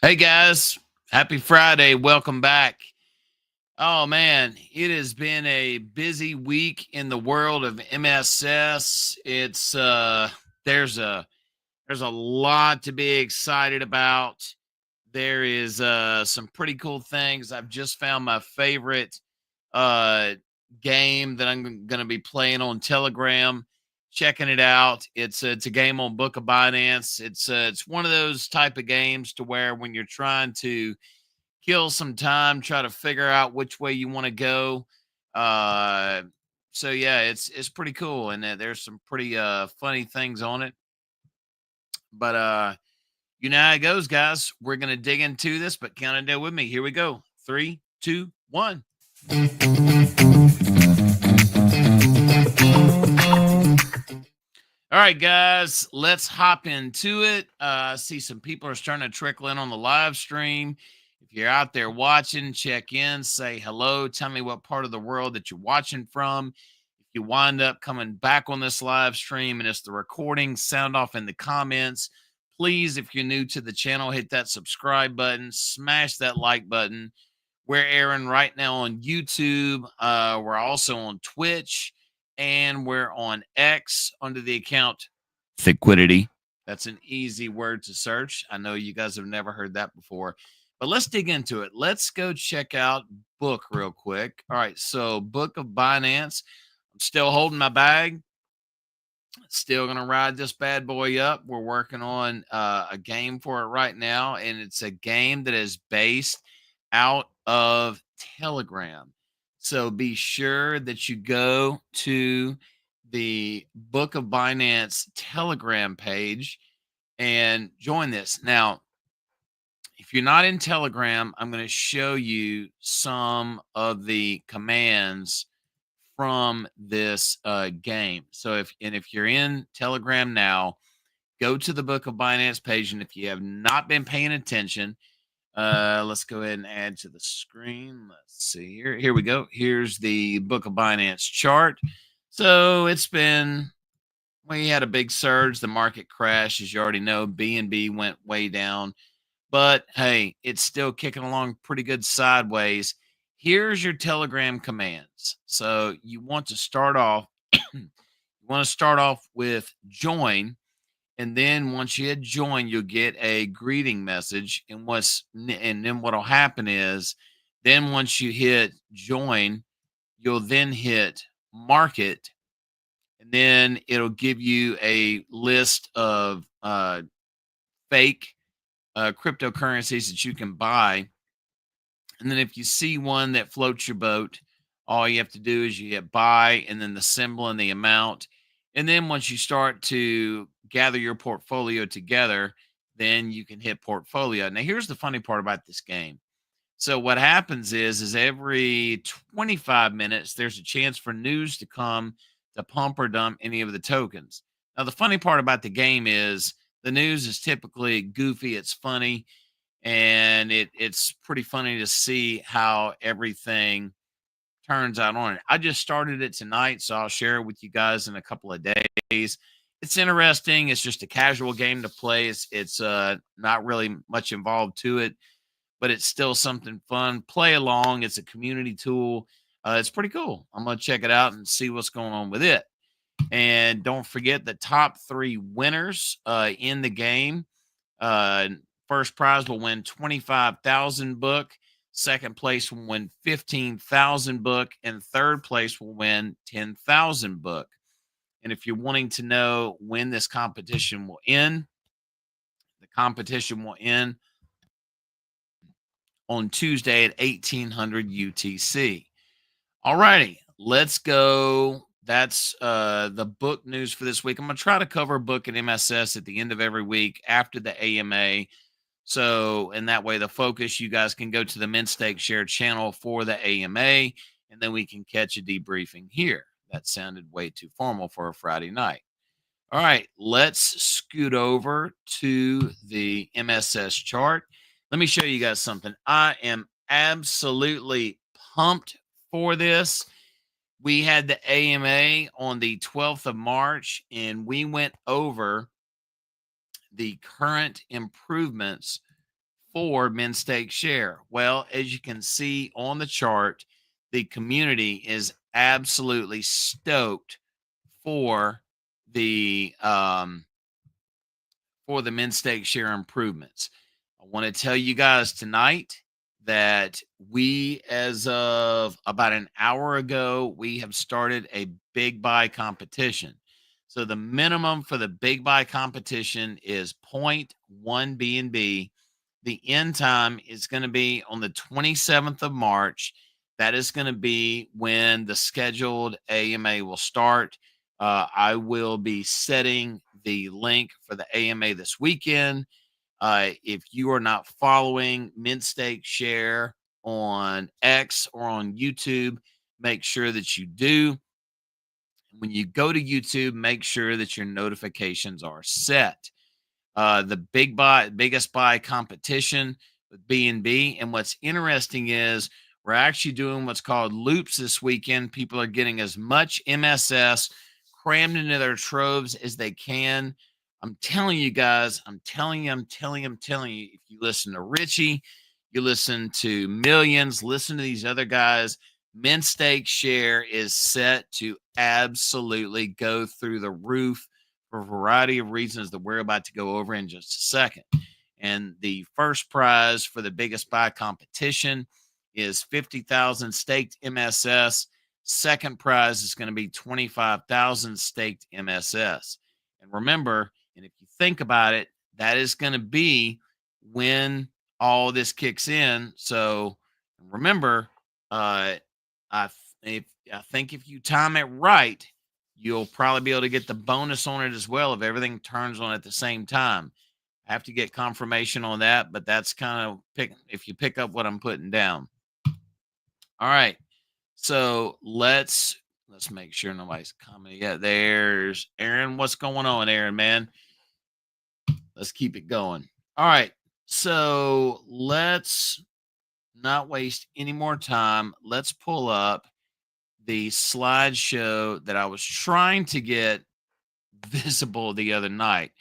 Hey guys, happy Friday. Welcome back. Oh man, it has been a busy week in the world of MSS. There's a there's a lot to be excited about. There is some pretty cool things. I've just found my favorite uh game that I'm going to be playing on Telegram. Checking it out. It's a game on Book of Binance. It's one of those type of games to where when you're trying to kill some time, try to figure out which way you want to go. Uh, so yeah, it's pretty cool, and there's some pretty funny things on it. But you know how it goes, guys. We're gonna dig into this, but count it down with me. Here we go. Three, two, one. All right, guys, let's hop into it. I see some people are starting to trickle in on the live stream. If you're out there watching, check in, say hello, tell me what part of the world that you're watching from. If you wind up coming back on this live stream and it's the recording, sound off in the comments. Please, if you're new to the channel, hit that subscribe button, smash that like button. We're airing right now on YouTube. We're also on Twitch, and we're on X under the account Thiquidity. That's an easy word to search. I know you guys have never heard that before, but let's dig into it. Let's go check out Book real quick. All right, so Book of Binance. I'm still holding my bag. Still gonna ride this bad boy up. We're working on a game for it right now, and it's a game that is based out of Telegram. So be sure that you go to the Book of Binance Telegram page and join this. Now, if you're not in Telegram, I'm going to show you some of the commands from this game. So if you're in Telegram now, go to the Book of Binance page, and if you have not been paying attention, let's go ahead and add to the screen. Let's see here. Here we go. Here's the Book of Binance chart. So it's been we had a big surge. The market crashed, as you already know. BNB went way down, but hey, it's still kicking along pretty good sideways. Here's your Telegram commands. So you want to start off. You want to start off with join, and then once you hit join, you'll get a greeting message. And then what'll happen is, then once you hit join, you'll then hit market, and then it'll give you a list of fake cryptocurrencies that you can buy. And then if you see one that floats your boat, all you have to do is you hit buy and then the symbol and the amount. And then once you start to gather your portfolio together, then you can hit portfolio. Now, here's the funny part about this game. So what happens is every 25 minutes, there's a chance for news to come to pump or dump any of the tokens. Now, the funny part about the game is the news is typically goofy. It's funny, and it's pretty funny to see how everything turns out on it. I just started it tonight, so I'll share it with you guys in a couple of days. It's interesting. It's just a casual game to play. It's not really much involved to it, but it's still something fun. Play along. It's a community tool. It's pretty cool. I'm gonna check it out and see what's going on with it. And don't forget the top three winners in the game. Uh, First prize will win 25,000 book. Second place will win 15,000 book, and third place will win 10,000 book. And if you're wanting to know when this competition will end, the competition will end on Tuesday at 1800 UTC. All righty, let's go. That's the book news for this week. I'm going to try to cover a book at MSS at the end of every week after the AMA. So, in that way, the focus, you guys can go to the Mint Stake Share channel for the AMA, and then we can catch a debriefing here. That sounded way too formal for a Friday night. All right, let's scoot over to the MSS chart. Let me show you guys something. I am absolutely pumped for this. We had the AMA on the 12th of March, and we went over the current improvements for min stake share? Well, as you can see on the chart, the community is absolutely stoked for the min stake share improvements. I want to tell you guys tonight that we, as of about an hour ago, we have started a big buy competition. So the minimum for the big buy competition is zero point 0.1 BNB. The end time is going to be on the 27th of March. That is going to be when the scheduled AMA will start. I will be setting the link for the AMA this weekend. If you are not following Mint Stake Share on X or on YouTube, make sure that you do. When you go to YouTube, make sure that your notifications are set. The biggest buy competition with BNB. And what's interesting is we're actually doing what's called loops this weekend. People are getting as much MSS crammed into their troves as they can. I'm telling you guys, I'm telling you, if you listen to Richie, you listen to Millions, listen to these other guys, Mint Stake Share is set to absolutely go through the roof for a variety of reasons that we're about to go over in just a second. And the first prize for the biggest buy competition is 50,000 staked MSS. Second prize is going to be 25,000 staked MSS. And remember, and if you think about it, that is going to be when all this kicks in. So remember, I think if you time it right, you'll probably be able to get the bonus on it as well if everything turns on at the same time. I have to get confirmation on that, but that's kind of if you pick up what I'm putting down. All right. So let's make sure nobody's commenting yet. There's Aaron. What's going on, Aaron, man? Let's keep it going. All right. So let's not waste any more time. Let's pull up the slideshow that I was trying to get visible the other night.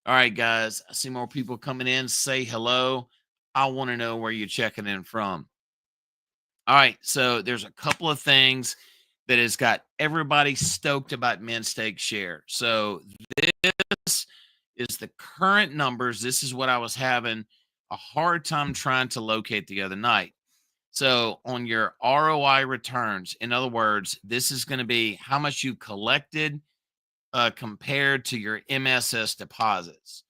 All right, guys, I see more people coming in. Say hello. I want to know where you're checking in from. All right, so there's a couple of things that has got everybody stoked about Mint Stake Share. So this is the current numbers. This is what I was having a hard time trying to locate the other night. So on your ROI returns, in other words, this is going to be how much you collected compared to your MSS deposits.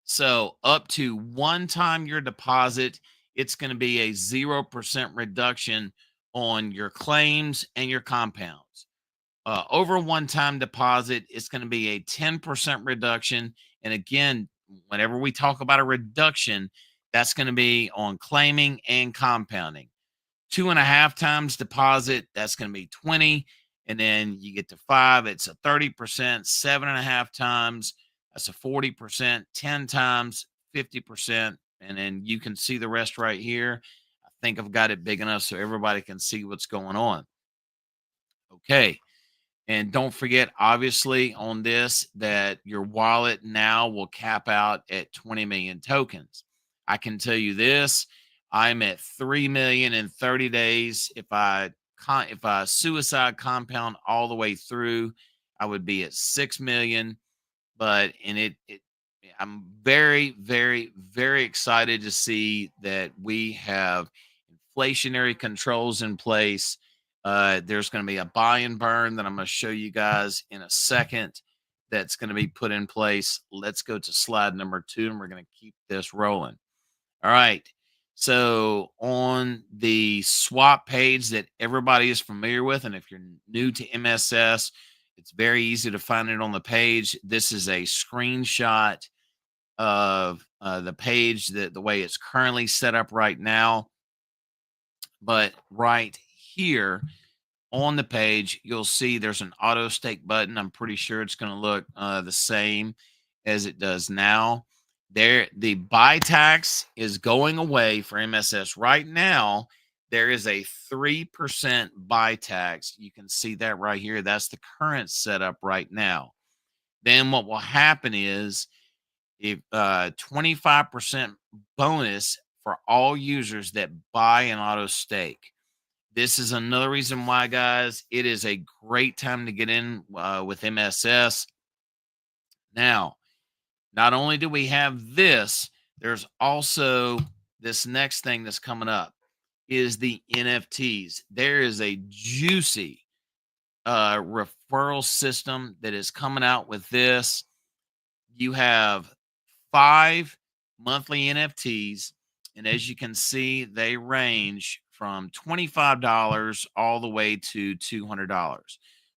So up to one time your deposit, it's going to be a 0% reduction on your claims and your compounds. Over one time deposit, it's going to be a 10% reduction. And again, whenever we talk about a reduction, that's going to be on claiming and compounding. 2.5 times deposit, that's going to be 20. And then you get to 5, it's a 30%, 7.5 times, that's a 40%, 10 times, 50%. And then you can see the rest right here. I think I've got it big enough so everybody can see what's going on. Okay. And don't forget, obviously, on this, that your wallet now will cap out at 20 million tokens. I can tell you this, I'm at 3 million in 30 days. If I suicide compound all the way through, I would be at 6 million. But I'm very, very, very excited to see that we have inflationary controls in place. There's going to be a buy and burn that I'm going to show you guys in a second that's going to be put in place. Let's go to slide number 2, and we're going to keep this rolling. All right. So on the swap page that everybody is familiar with, and if you're new to MSS, it's very easy to find it on the page. This is a screenshot of the page, the way it's currently set up right now. But right here on the page, you'll see there's an auto stake button. I'm pretty sure it's going to look the same as it does now. The buy tax is going away for MSS right now. There is a 3% buy tax. You can see that right here. That's the current setup right now. Then what will happen is if 25% bonus for all users that buy an auto stake. This is another reason why, guys, it is a great time to get in with MSS. Now, not only do we have this, there's also this next thing that's coming up is the NFTs. There is a juicy referral system that is coming out with this. You have 5 monthly NFTs, and as you can see, they range from $25 all the way to $200.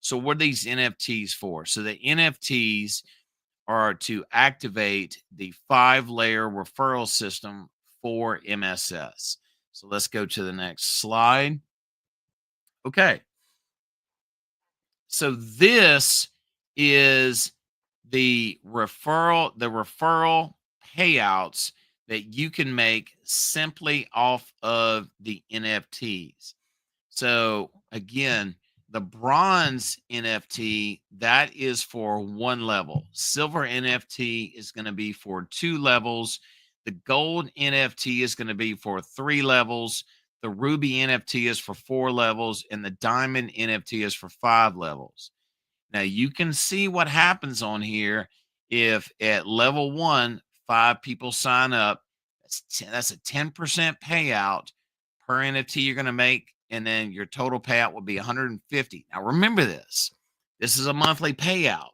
So what are these NFTs for? So the NFTs are to activate the 5-layer referral system for MSS. So let's go to the next slide. Okay. So this is the referral payouts that you can make simply off of the NFTs. So again, the bronze NFT, that is for 1 level. Silver NFT is going to be for 2 levels. The gold NFT is going to be for 3 levels. The ruby NFT is for 4 levels, and the diamond NFT is for 5 levels. Now you can see what happens on here if at level 1, 5 people sign up. That's a 10% payout per NFT you're going to make, and then your total payout will be 150. Now remember this. This is a monthly payout.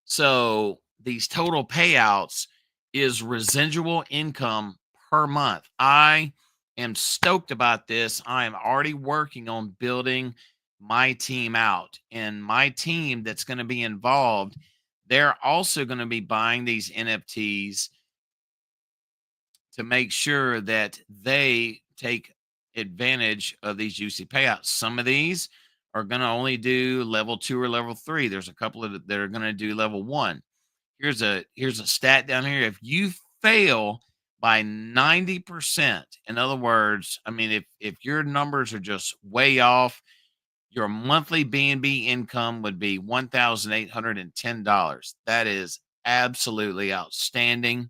So these total payouts is residual income per month. I am stoked about this. I am already working on building my team out, and my team that's going to be involved, they're also going to be buying these NFTs to make sure that they take advantage of these juicy payouts. Some of these are going to only do level 2 or level 3. There's a couple of that are going to do level 1. Here's a stat down here. If you fail by 90%, in other words, I mean, if your numbers are just way off, your monthly BNB income would be $1,810. That is absolutely outstanding.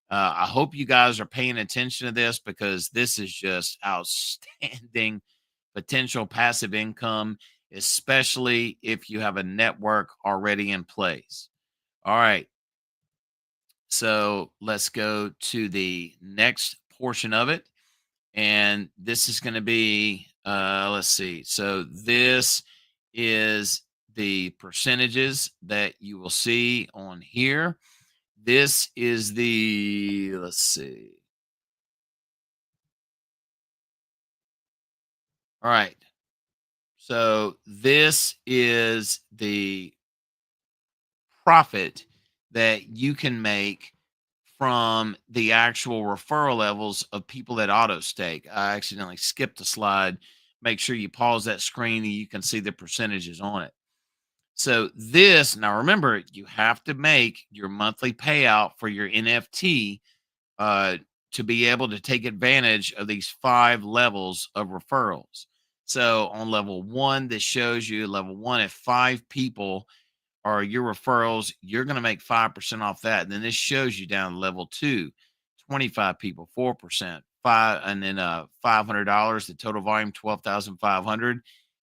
I hope you guys are paying attention to this because this is just outstanding potential passive income, especially if you have a network already in place. All right. So let's go to the next portion of it. And this is going to be, let's see. So this is the percentages that you will see on here. This is let's see. All right. So this is the profit that you can make from the actual referral levels of people that auto stake. I accidentally skipped a slide. Make sure you pause that screen and you can see the percentages on it. So this, now remember, you have to make your monthly payout for your NFT uh, to be able to take advantage of these 5 levels of referrals. So on level 1, this shows you level 1, if 5 people are your referrals, you're going to make 5% off that. And then this shows you down level 2, 25 people, 4%, 5, and then $500, the total volume, 12,500.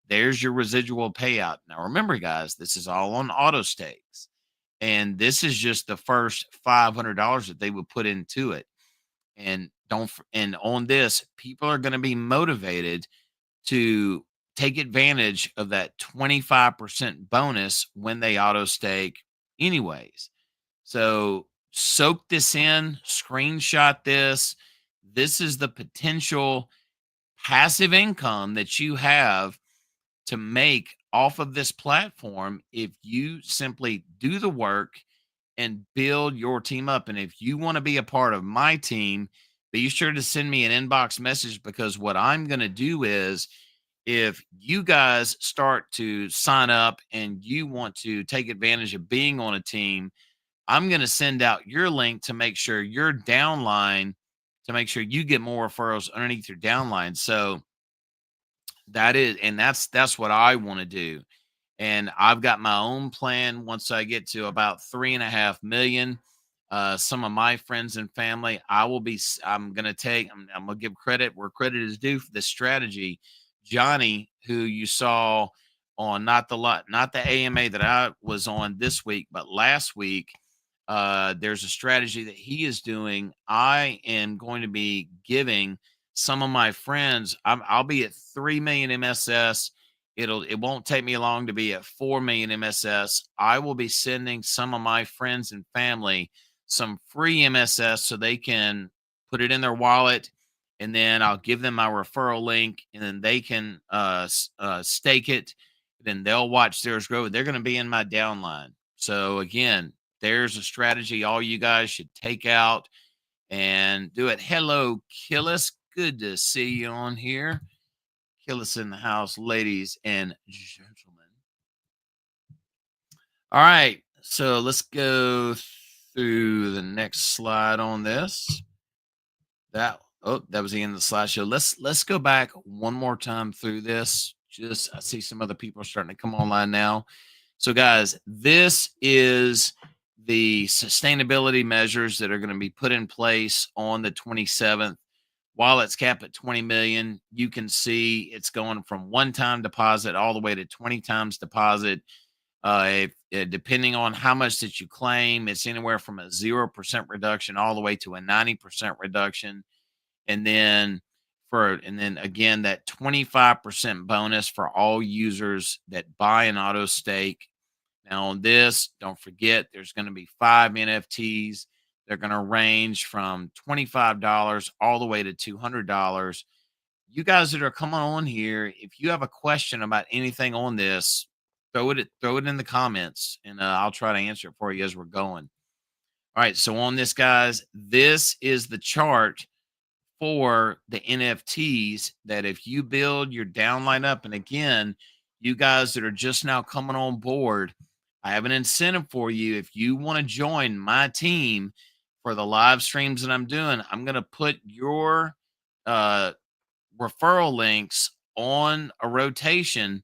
There's your residual payout. Now remember, guys, this is all on auto stakes. And this is just the first $500 that they would put into it. And and on this, people are going to be motivated to take advantage of that 25% bonus when they auto stake anyways. So soak this in, screenshot this. This is the potential passive income that you have to make off of this platform if you simply do the work and build your team up. And if you want to be a part of my team, be sure to send me an inbox message, because what I'm going to do is, if you guys start to sign up and you want to take advantage of being on a team, I'm going to send out your link to make sure your downline, to make sure you get more referrals underneath your downline. So that's what I want to do. And I've got my own plan once I get to about 3.5 million. some of my friends and family. I'm going to I'm going to give credit where credit is due for this strategy. Johnny, who you saw on not the AMA that I was on this week, but last week, there's a strategy that he is doing. I am going to be giving some of my friends, I'll be at 3 million MSS. It won't take me long to be at 4 million MSS. I will be sending some of my friends and family some free MSS so they can put it in their wallet, and then I'll give them my referral link, and then they can stake it. Then they'll watch theirs grow. They're going to be in my downline. So again, there's a strategy all you guys should take out and do it. Hello, Killis. Good to see you on here. Killis in the house, ladies and gentlemen. All right. So let's go through the next slide on this. That was the end of the slideshow. Let's go back one more time through this. I see some other people are starting to come online now. So guys, this is the sustainability measures that are going to be put in place on the 27th. While it's capped at 20 million, you can see it's going from one-time deposit all the way to 20 times deposit. Depending on how much that you claim, it's anywhere from a 0% reduction all the way to a 90% reduction. And then again, that 25% bonus for all users that buy an auto stake. Now on this, don't forget, there's going to be 5 NFTs. They're going to range from $25 all the way to $200. You guys that are coming on here, if you have a question about anything on this, throw it in the comments, and I'll try to answer it for you as we're going. All right, so on this, guys, this is the chart for the NFTs that if you build your downline up, and again, you guys that are just now coming on board, I have an incentive for you. If you want to join my team for the live streams that I'm doing, I'm going to put your referral links on a rotation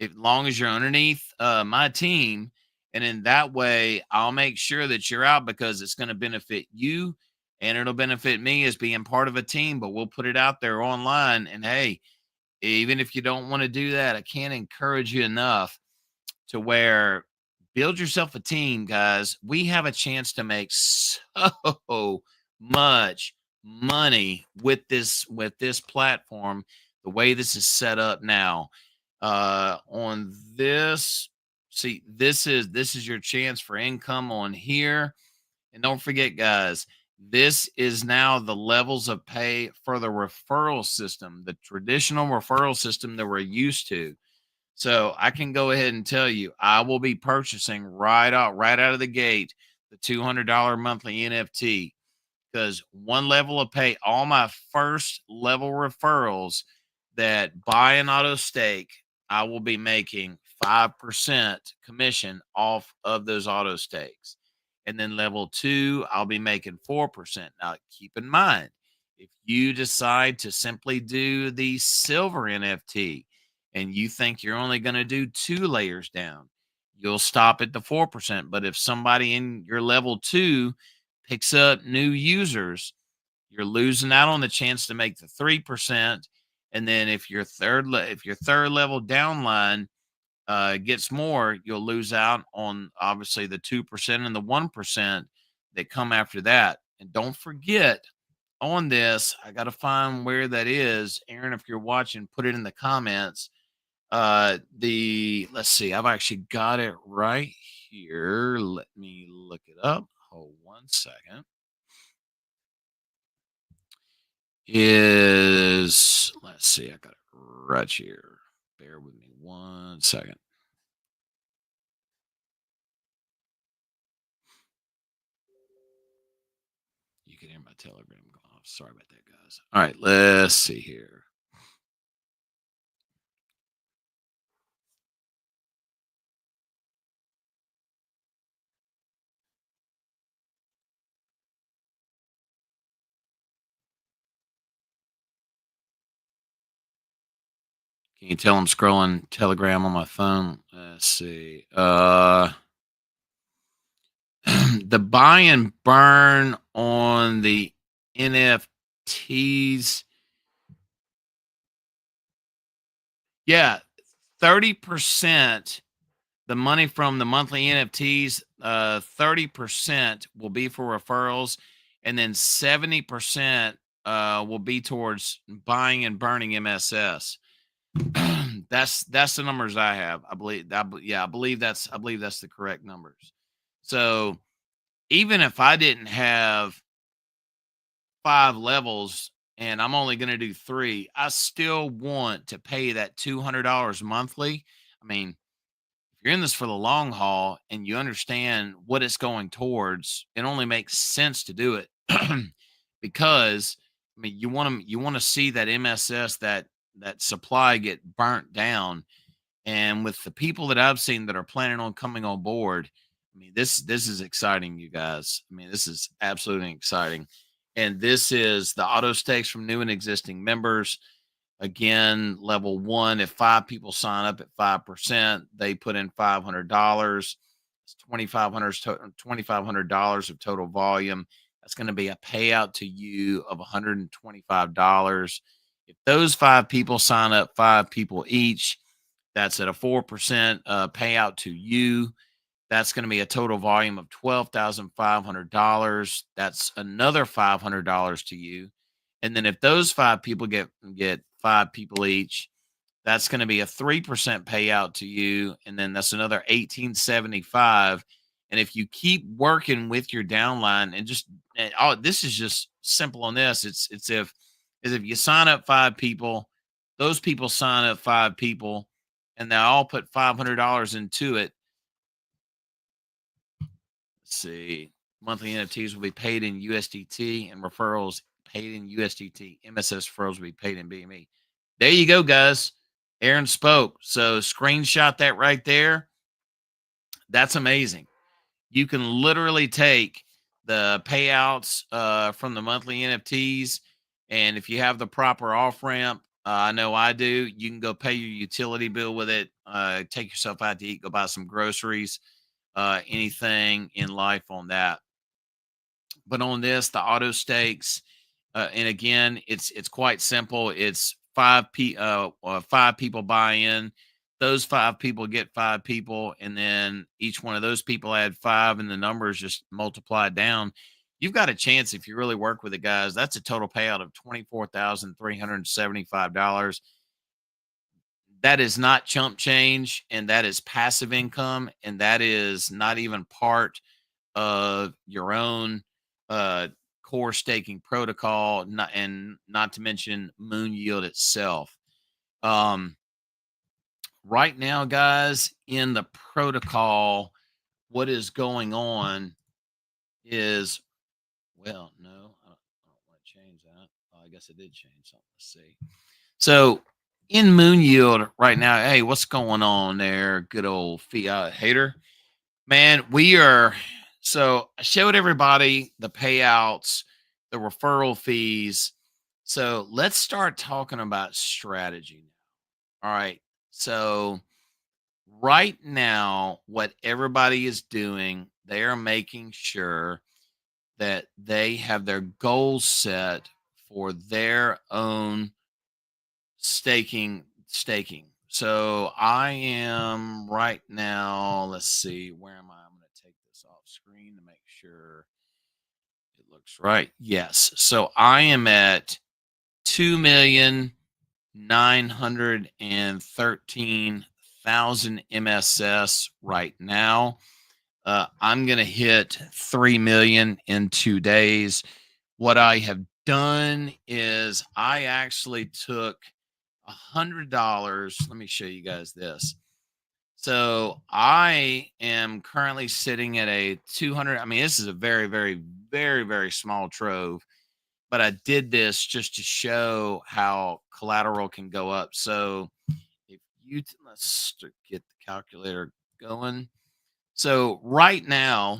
as long as you're underneath my team. And in that way, I'll make sure that you're out because it's going to benefit you and it'll benefit me as being part of a team. But we'll put it out there online. And hey, even if you don't want to do that, I can't encourage you enough to where build yourself a team, guys. We have a chance to make so much money with this platform, the way this is set up now. On this, see, this is your chance for income on here. And don't forget, guys, this is now the levels of pay for the referral system, the traditional referral system that we're used to. So I can go ahead and tell you, I will be purchasing right out of the gate the $200 monthly NFT, because one level of pay, all my first level referrals that buy an auto stake, I will be making 5% commission off of those auto stakes. And then level 2, I'll be making 4%. Now, keep in mind, if you decide to simply do the silver NFT and you think you're only going to do 2 layers down, you'll stop at the 4%. But if somebody in your level 2 picks up new users, you're losing out on the chance to make the 3%. And then if your third level downline gets more, you'll lose out on obviously the 2% and the 1% that come after that. And don't forget on this, I got to find where that is. Aaron, if you're watching, put it in the comments. Let's see, I've actually got it right here. Let me look it up. Hold 1 second. Let's see, I got it right here. Bear with me 1 second. You can hear my Telegram going off. Sorry about that, guys. All right, let's see here. Can you tell I'm scrolling Telegram on my phone? Let's see. the buy and burn on the NFTs. Yeah, 30%. The money from the monthly NFTs, 30% will be for referrals, and then 70% will be towards buying and burning MSS. That's the numbers I have. I believe that. Yeah, I believe that's the correct numbers. So even if I didn't have 5 levels and I'm only going to do 3, I still want to pay that $200 monthly. I mean, if you're in this for the long haul and you understand what it's going towards, it only makes sense to do it because I mean you want to see that MSS that supply get burnt down. And with the people that I've seen that are planning on coming on board, I mean this is exciting, you guys. I mean, this is absolutely exciting. And this is the auto stakes from new and existing members. Again, level 1, if 5 people sign up at 5%, they put in $500. It's $2,500 of total volume. That's going to be a payout to you of $125. If those 5 people sign up, 5 people each, that's at a 4% payout to you. That's going to be a total volume of $12,500. That's another $500 to you. And then if those 5 people get 5 people each, that's going to be a 3% payout to you. And then that's another 1875. And if you keep working with your downline this is just simple on this. It's if you sign up 5 people, those people sign up 5 people, and they all put $500 into it. Let's see. Monthly NFTs will be paid in USDT and referrals paid in USDT. MSS referrals will be paid in BNB. There you go, guys. Aaron spoke. So screenshot that right there. That's amazing. You can literally take the payouts from the monthly NFTs. And if you have the proper off ramp, I know I do, you can go pay your utility bill with it. Take yourself out to eat, go buy some groceries, anything in life on that. But on this, the auto stakes, and again, it's quite simple. It's 5 people buy in. Those 5 people get 5 people, and then each one of those people add 5, and the numbers just multiplied down. You've got a chance if you really work with the guys. That's a total payout of $24,375. That is not chump change, and that is passive income, and that is not even part of your own core staking protocol, not to mention Moon Yield itself. Right now, guys, in the protocol, what is going on is, well, no, I don't want to change that. Oh, I guess I did change something. Let's see. So in Moon Yield right now, hey, what's going on there? Good old fiat hater. Man, so I showed everybody the payouts, the referral fees. So let's start talking about strategy now. All right. So right now, what everybody is doing, they are making sure that they have their goals set for their own staking. So I am right now, let's see, where am I? I'm going to take this off screen to make sure it looks right. Yes. So I am at 2,913,000 MSS right now. I'm going to hit 3 million in 2 days. What I have done is I actually took $100. Let me show you guys this. So I am currently sitting at a 200. I mean, this is a very, very, very, very small trove, but I did this just to show how collateral can go up. So if let's get the calculator going. So right now,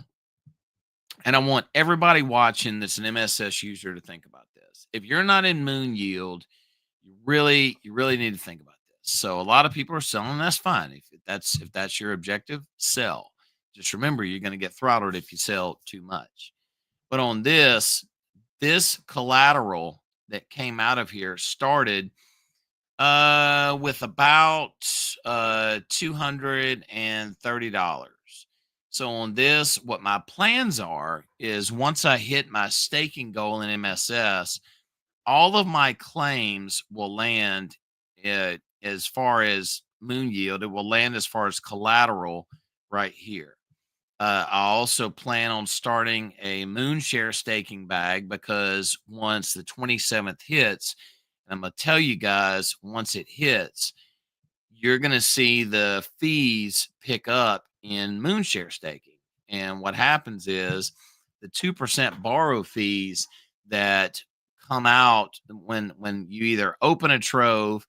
and I want everybody watching that's an MSS user to think about this. If you're not in Moon Yield, you really need to think about this. So a lot of people are selling. That's fine. If that's your objective, sell. Just remember, you're going to get throttled if you sell too much. But on this collateral that came out of here started with about $230. So on this, what my plans are is once I hit my staking goal in MSS, all of my claims will land as far as moon yield. It will land as far as collateral right here. I also plan on starting a moon share staking bag because once the 27th hits, and I'm going to tell you guys, once it hits, you're going to see the fees pick up in moon share staking. And what happens is the 2% borrow fees that come out when you either open a trove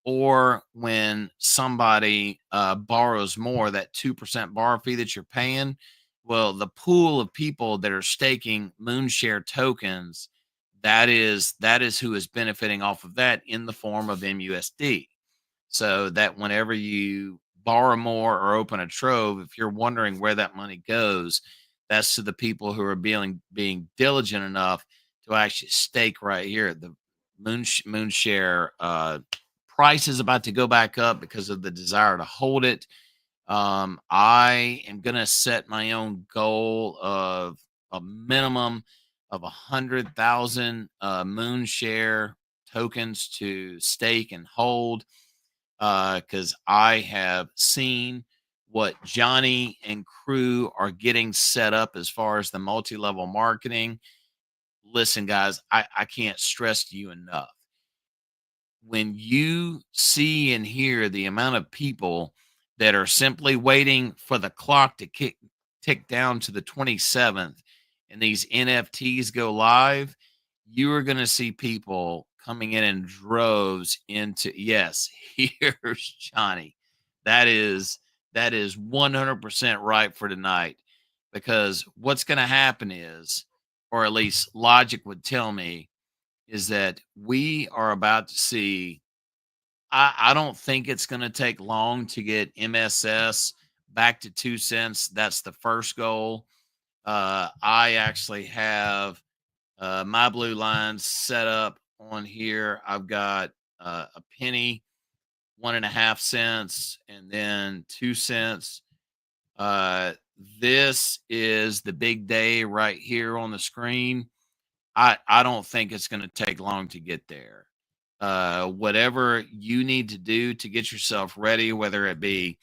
or when somebody borrows more, that 2% borrow fee that you're paying. Well, the pool of people that are staking moonshare tokens, that is who is benefiting off of that in the form of MUSD. So that whenever you borrow more or open a trove, if you're wondering where that money goes, that's to the people who are being diligent enough to actually stake right here. The moonshare price is about to go back up because of the desire to hold it. I am going to set my own goal of a minimum of 100,000 moonshare tokens to stake and hold because I have seen what Johnny and crew are getting set up as far as the multi-level marketing. Listen, guys, I can't stress to you enough. When you see and hear the amount of people that are simply waiting for the clock to tick down to the 27th and these NFTs go live, you are going to see people coming in droves into, yes, here's Johnny. That is 100% right for tonight, because what's going to happen is, or at least logic would tell me, is that we are about to see. I don't think it's going to take long to get MSS back to 2 cents. That's the first goal. I actually have my blue lines set up on here. I've got a penny, 1.5 cents, and then 2 cents. Uh, this is the big day right here on the screen. I don't think it's going to take long to get there. Whatever you need to do to get yourself ready, whether it be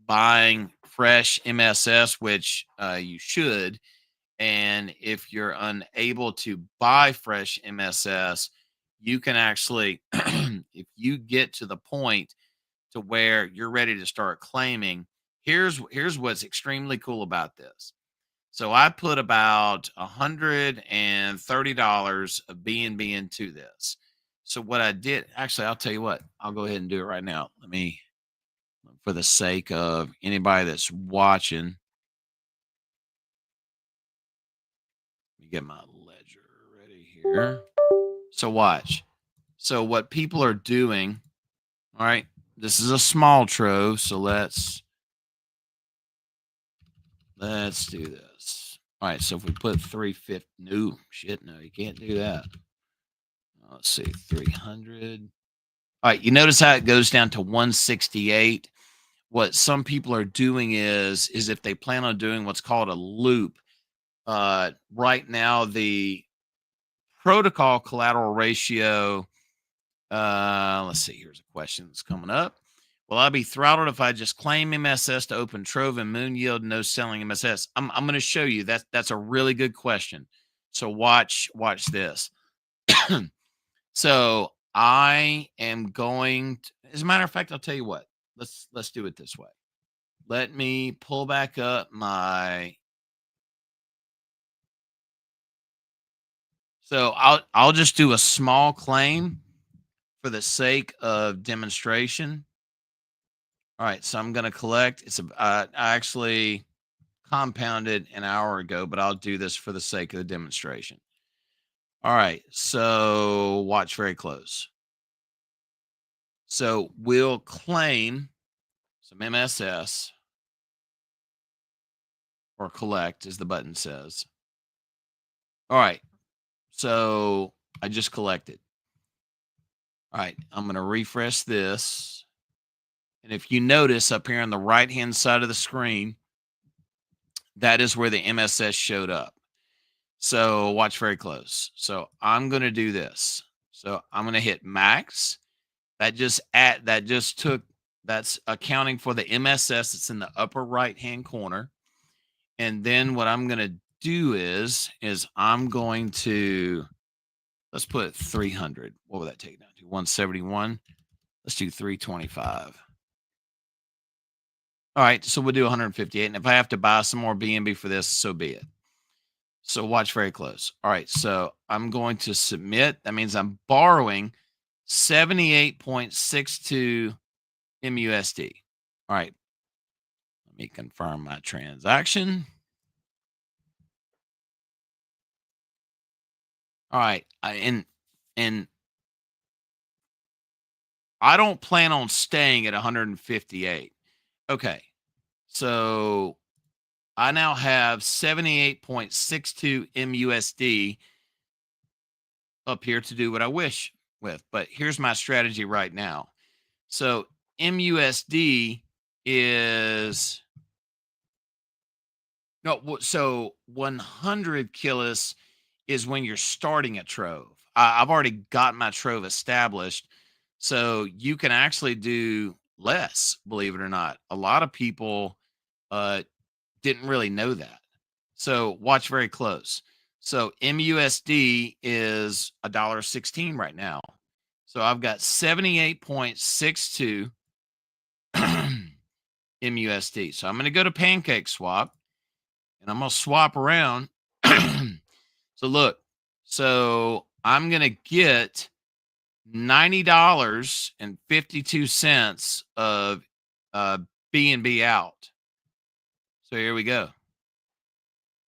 buying fresh MSS, which you should, and if you're unable to buy fresh MSS, you can actually, if you get to the point to where you're ready to start claiming, here's what's extremely cool about this. So I put about $130 of BNB into this. So what I did, actually, I'll tell you what, I'll go ahead and do it right now. Let me, for the sake of anybody that's watching, let me get my ledger ready here. So watch. So what people are doing, all right, this is a small trove. So let's do this. All right. So if we put 350, no shit, no, you can't do that. Let's see, 300. All right, you notice how it goes down to 168. What some people are doing is if they plan on doing what's called a loop. Right now, the protocol collateral ratio. Let's see. Here's a question that's coming up. Will I be throttled if I just claim MSS to open Trove and Moon Yield, no selling MSS? I'm going to show you. That's a really good question. So watch this. So I am going to, as a matter of fact, I'll tell you what. Let's do it this way. Let me pull back up my. So I'll just do a small claim for the sake of demonstration. All right, so I'm going to collect. I actually compounded an hour ago, but I'll do this for the sake of the demonstration. All right, so watch very close. So we'll claim some MSS. or collect, as the button says. All right. So I just collected. All right. I'm going to refresh this. And if you notice up here on the right hand side of the screen, that is where the MSS showed up. So watch very close. So I'm going to do this. So I'm going to hit max. That's accounting for the MSS that's in the upper right hand corner. And then what I'm going to do is I'm going to, let's put 300. What would that take down to? 171. Let's do 325. All right, so we'll do 158. And if I have to buy some more BNB for this, so be it. So watch very close. All right, so I'm going to submit. That means I'm borrowing 78.62 MUSD. All right, let me confirm my transaction. All right, and I don't plan on staying at 158. Okay, so I now have 78.62 MUSD up here to do what I wish with. But here's my strategy right now. So MUSD is no, so 100 killis is when you're starting a trove. I've already got my trove established, so you can actually do less. Believe it or not, a lot of people didn't really know that. So watch very close. So MUSD is $1.16 right now. So I've got 78.62 MUSD. So I'm going to go to Pancake Swap and I'm going to swap around. So look, so I'm going to get $90.52 of BNB out. So here we go.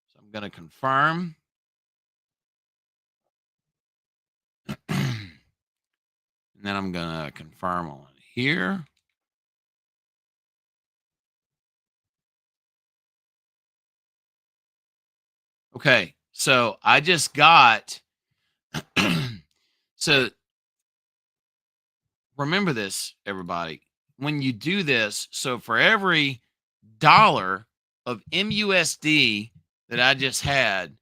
So I'm going to confirm. And then I'm going to confirm on here. Okay, so I just got, so remember this, everybody. When you do this, so for every dollar of MUSD that I just had,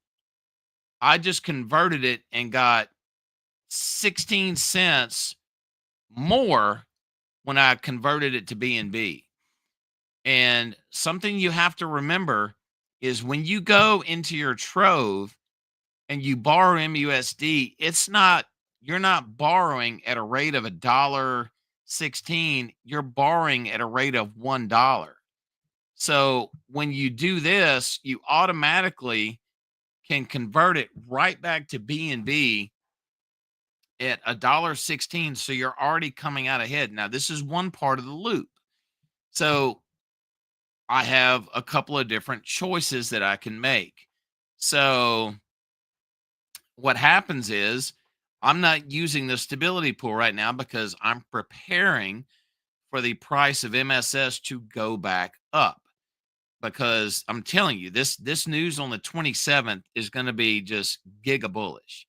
I just converted it and got 16 cents more when I converted it to BNB. And something you have to remember is when you go into your Trove and you borrow MUSD, you're not borrowing at a rate of $1.16. You're borrowing at a rate of $1. So when you do this, you automatically can convert it right back to BNB at $1.16. So you're already coming out ahead. Now, this is one part of the loop. So I have a couple of different choices that I can make. So what happens is I'm not using the stability pool right now because I'm preparing for the price of MSS to go back up. Because I'm telling you, this news on the 27th is going to be just giga bullish.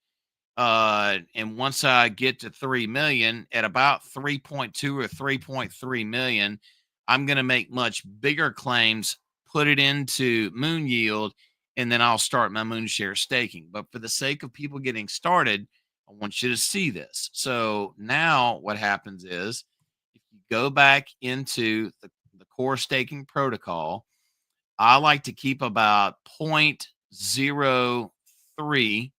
And once I get to 3 million at about 3.2 or 3.3 million, I'm going to make much bigger claims, put it into Moon Yield, and then I'll start my Moon Share staking. But for the sake of people getting started, I want you to see this. So now what happens is if you go back into the core staking protocol, I like to keep about 0.03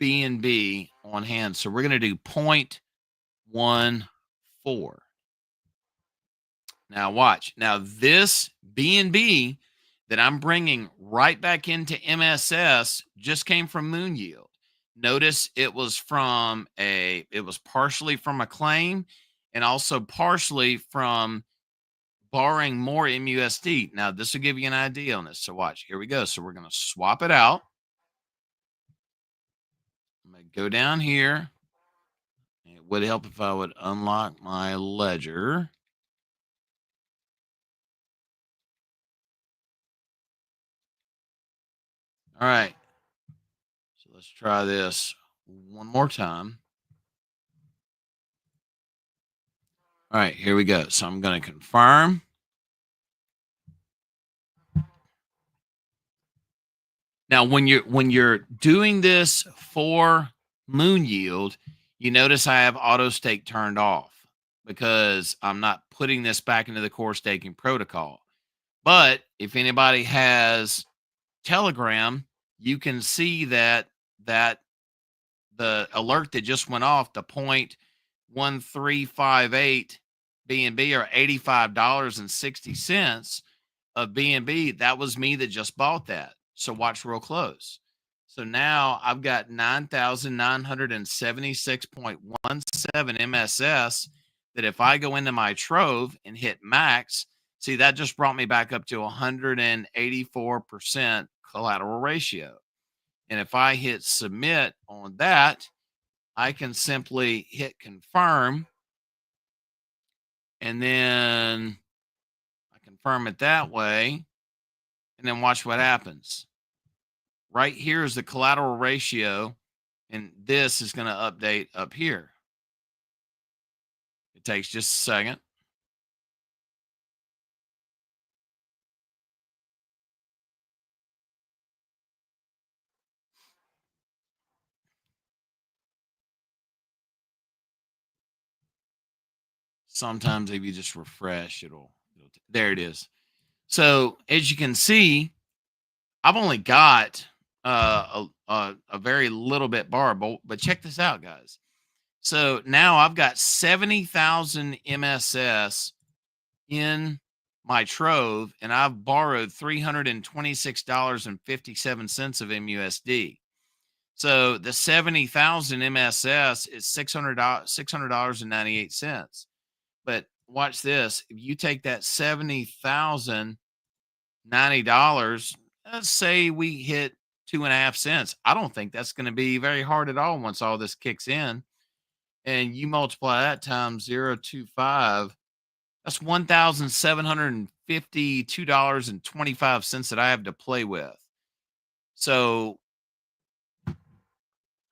BNB on hand. So we're going to do 0.14. Now watch. Now this BNB that I'm bringing right back into MSS just came from Moon Yield. Notice it was partially from a claim and also partially from borrowing more MUSD. Now this will give you an idea on this. So watch. Here we go. So we're going to swap it out. I'm going to go down here. It would help if I would unlock my ledger. All right. So let's try this one more time. All right, here we go. So I'm going to confirm. Now, when you're doing this for Moon Yield, you notice I have auto stake turned off because I'm not putting this back into the core staking protocol. But if anybody has Telegram, you can see that the alert that just went off, the 0.1358 BNB or $85.60 of BNB, that was me that just bought that. So watch real close. So now I've got 9,976.17 MSS that if I go into my Trove and hit max, see that just brought me back up to 184% collateral ratio. And if I hit submit on that, I can simply hit confirm, and then I confirm it that way, and then watch what happens. Right here is the collateral ratio, and this is going to update up here. It takes just a second. Sometimes if you just refresh, there it is. So as you can see, I've only got a very little bit bar, but check this out, guys. So now I've got 70,000 MSS in my Trove, and I've borrowed $326.57 of MUSD. So the 70,000 MSS is $600.98. But watch this. If you take that $70,090, let's say we hit 2.5 cents. I don't think that's going to be very hard at all once all this kicks in. And you multiply that times 0.025, that's $1,752.25 that I have to play with. So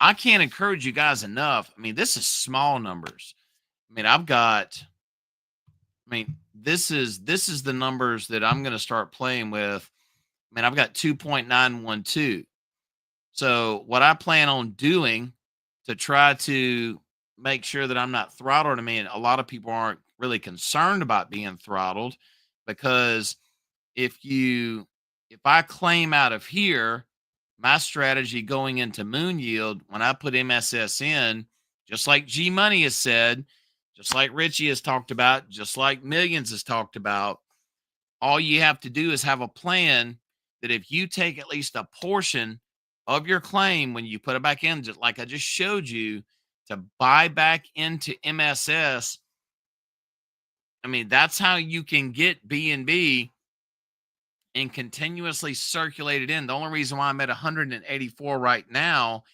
I can't encourage you guys enough. I mean, this is small numbers. I mean, this is the numbers that I'm going to start playing with. I mean, I've got 2.912. So what I plan on doing to try to make sure that I'm not throttled. I mean, a lot of people aren't really concerned about being throttled because if I claim out of here, my strategy going into Moon Yield, when I put MSS in, just like G Money has said, just like Richie has talked about, just like Millions has talked about, all you have to do is have a plan that if you take at least a portion of your claim when you put it back in, just like I just showed you, to buy back into MSS. I mean, that's how you can get BNB and continuously circulate it in. The only reason why I'm at 184 right now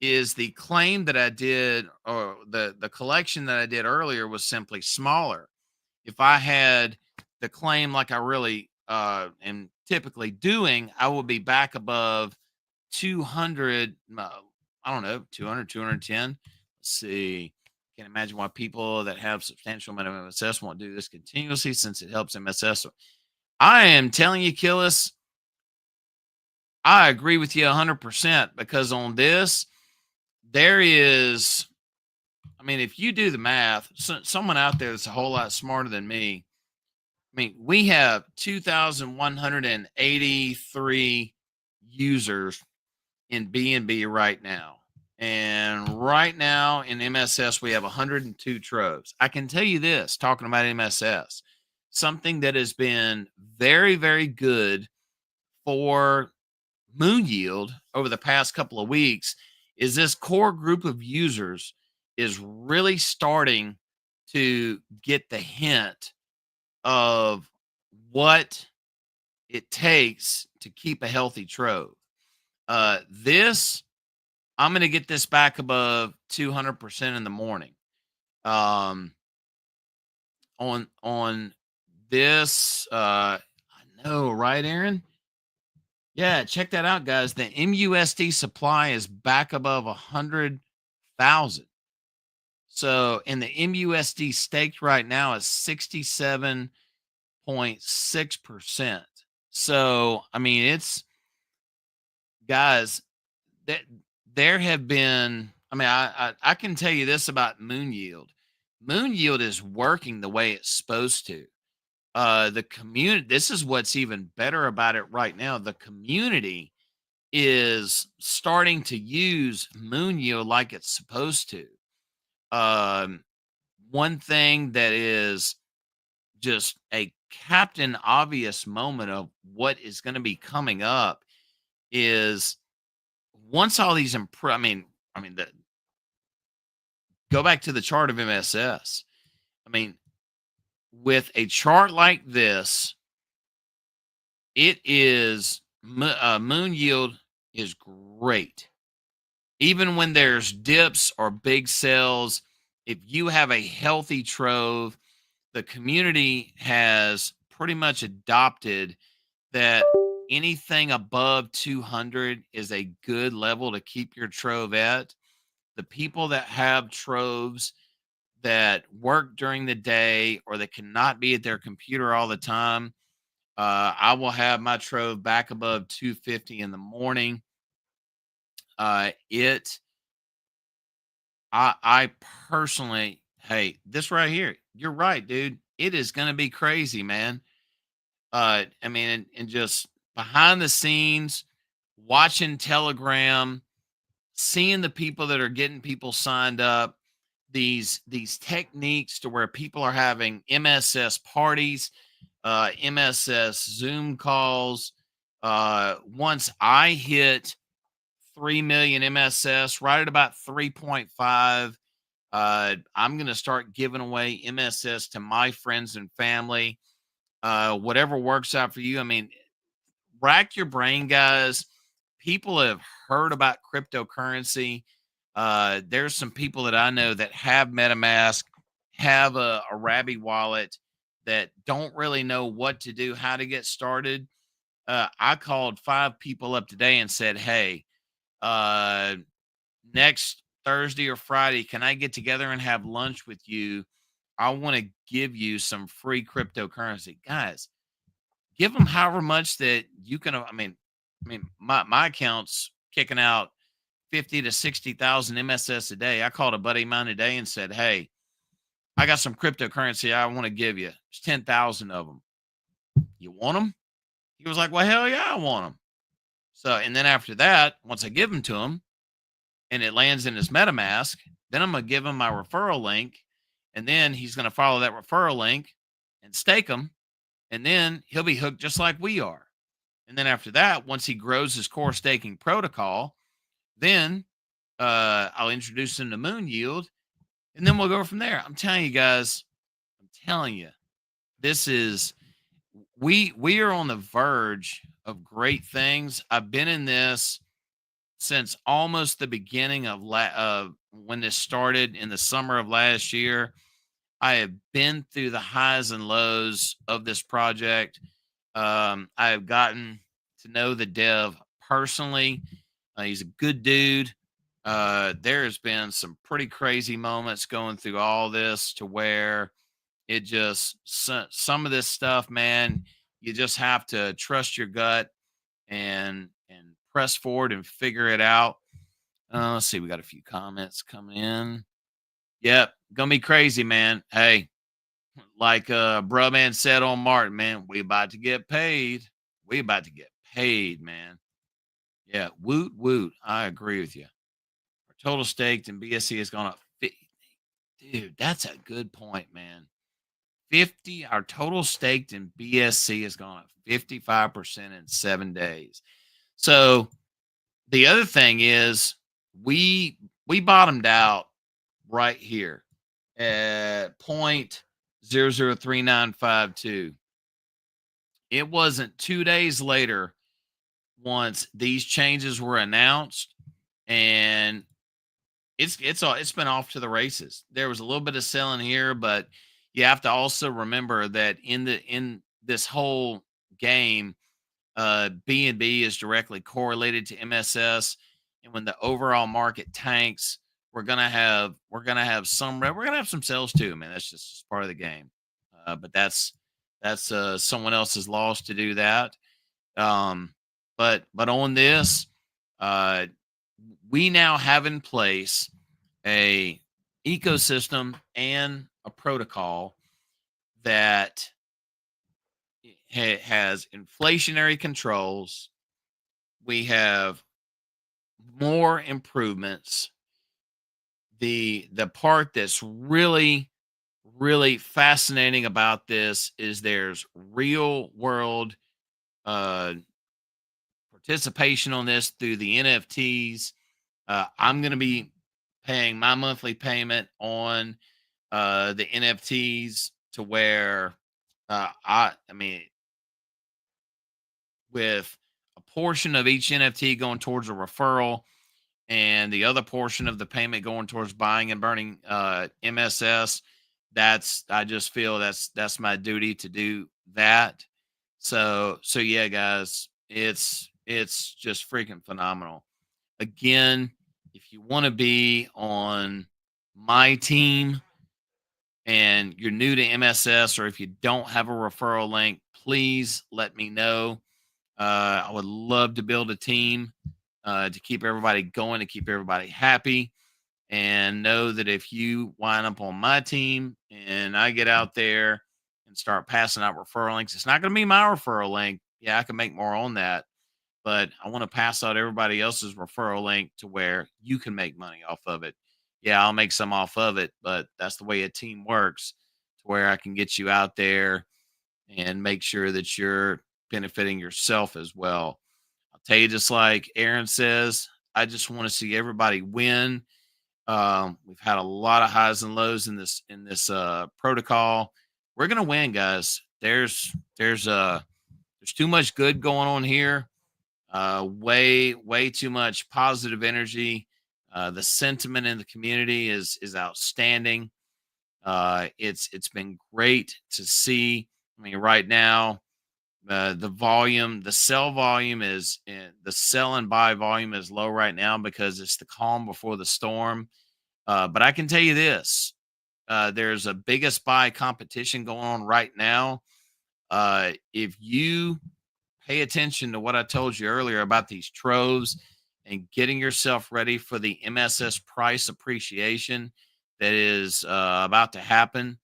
is the claim that I did, or the collection that I did earlier was simply smaller. If I had the claim like I really am typically doing, I will be back above 200. I don't know, 200, 210. Let's see. Can't imagine why people that have substantial amount of MSS won't do this continuously since it helps MSS. I am telling you, Killis, I agree with you 100% because on this, there is, I mean, if you do the math, someone out there that's a whole lot smarter than me, I mean, we have 2,183 users in BNB right now. And right now in MSS, we have 102 troves. I can tell you this, talking about MSS, something that has been very, very good for Moon Yield over the past couple of weeks is this core group of users is really starting to get the hint of what it takes to keep a healthy trove. This, I'm going to get this back above 200% in the morning. On this, I know, right, Aaron? Yeah, check that out, guys. The MUSD supply is back above 100,000. So, and the MUSD staked right now is 67.6%. So, I mean, it's guys that there have been. I mean, I can tell you this about Moon Yield. Moon Yield is working the way it's supposed to. The community. This is what's even better about it right now. The community is starting to use Moon Yield like it's supposed to. Um, One thing that is just a captain obvious moment of what is going to be coming up is once all these the go back to the chart of MSS. I mean, with a chart like this, it is Moon Yield is great. Even when there's dips or big sells, if you have a healthy trove, the community has pretty much adopted that anything above 200 is a good level to keep your trove at. The people that have troves that work during the day or that cannot be at their computer all the time, I will have my trove back above 250 in the morning. It I personally, hey, this right here, you're right, dude. It is gonna be crazy, man. I mean, and just behind the scenes, watching Telegram, seeing the people that are getting people signed up, these techniques to where people are having MSS parties, MSS Zoom calls. Once I hit 3 million MSS, right at about 3.5. I'm going to start giving away MSS to my friends and family. Whatever works out for you. I mean, rack your brain, guys. People have heard about cryptocurrency. There's some people that I know that have MetaMask, have a Rabby wallet that don't really know what to do, how to get started. I called 5 people up today and said, hey, uh, next Thursday or Friday, can I get together and have lunch with you? I want to give you some free cryptocurrency. Guys, give them however much that you can. I mean, my account's kicking out 50 to 60,000 MSS a day. I called a buddy of mine today and said, hey, I got some cryptocurrency I want to give you. There's 10,000 of them. You want them? He was like, well, hell yeah, I want them. So, and then after that, once I give them to him, and it lands in his MetaMask, then I'm going to give him my referral link. And then he's going to follow that referral link and stake them. And then he'll be hooked just like we are. And then after that, once he grows his core staking protocol, then I'll introduce him to Moon Yield. And then we'll go from there. I'm telling you guys, I'm telling you, this is, we are on the verge of great things. I've been in this since almost the beginning of when this started in the summer of last year. I have been through the highs and lows of this project. I have gotten to know the dev personally. He's a good dude. There has been some pretty crazy moments going through all this to where it just some of this stuff, man, you just have to trust your gut and press forward and figure it out. Let's see, we got a few comments coming in. Yep, gonna be crazy, man. Hey, like bro man said on Martin, man, we about to get paid. We about to get paid, man. Yeah, woot woot. I agree with you. Our total staked in BSC has gone up. Dude, that's a good point, man. 50, our total staked in BSC has gone up 55% in 7 days. So the other thing is we bottomed out right here at 0.003952. It wasn't 2 days later once these changes were announced, and it's been off to the races. There was a little bit of selling here, but you have to also remember that in this whole game, BNB is directly correlated to MSS, and when the overall market tanks, we're gonna have some sales too, man. That's just part of the game. But that's someone else's loss to do that. Um, but on this, uh, we now have in place a ecosystem and a protocol that has inflationary controls. We have more improvements. The part that's really fascinating about this is there's real world uh participation on this through the NFTs. I'm going to be paying my monthly payment on the NFTs to where I mean, with a portion of each NFT going towards a referral and the other portion of the payment going towards buying and burning MSS, that's I just feel that's my duty to do that. So yeah, guys, it's just freaking phenomenal. Again, if you want to be on my team and you're new to MSS, or if you don't have a referral link, please let me know. I would love to build a team to keep everybody going, to keep everybody happy, and know that if you wind up on my team and I get out there and start passing out referral links, it's not going to be my referral link. Yeah, I can make more on that, but I want to pass out everybody else's referral link to where you can make money off of it. Yeah, I'll make some off of it, but that's the way a team works, to where I can get you out there and make sure that you're benefiting yourself as well. I'll tell you, just like Aaron says, I just want to see everybody win. We've had a lot of highs and lows in this protocol. We're gonna win, guys. There's too much good going on here. Way too much positive energy. The sentiment in the community is outstanding. It's been great to see. I mean, right now, the sell volume the sell and buy volume is low right now because it's the calm before the storm. But I can tell you this: there's a biggest buy competition going on right now. If you pay attention to what I told you earlier about these troves and getting yourself ready for the MSS price appreciation that is about to happen,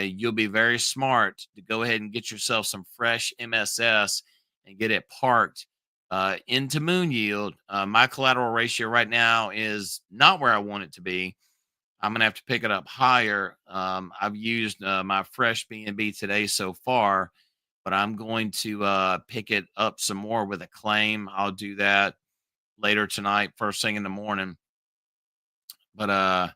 you'll be very smart to go ahead and get yourself some fresh MSS and get it parked into Moon Yield. My collateral ratio right now is not where I want it to be. I'm gonna have to pick it up higher. I've used my fresh BNB today so far, but I'm going to pick it up some more with a claim. I'll do that later tonight, first thing in the morning. But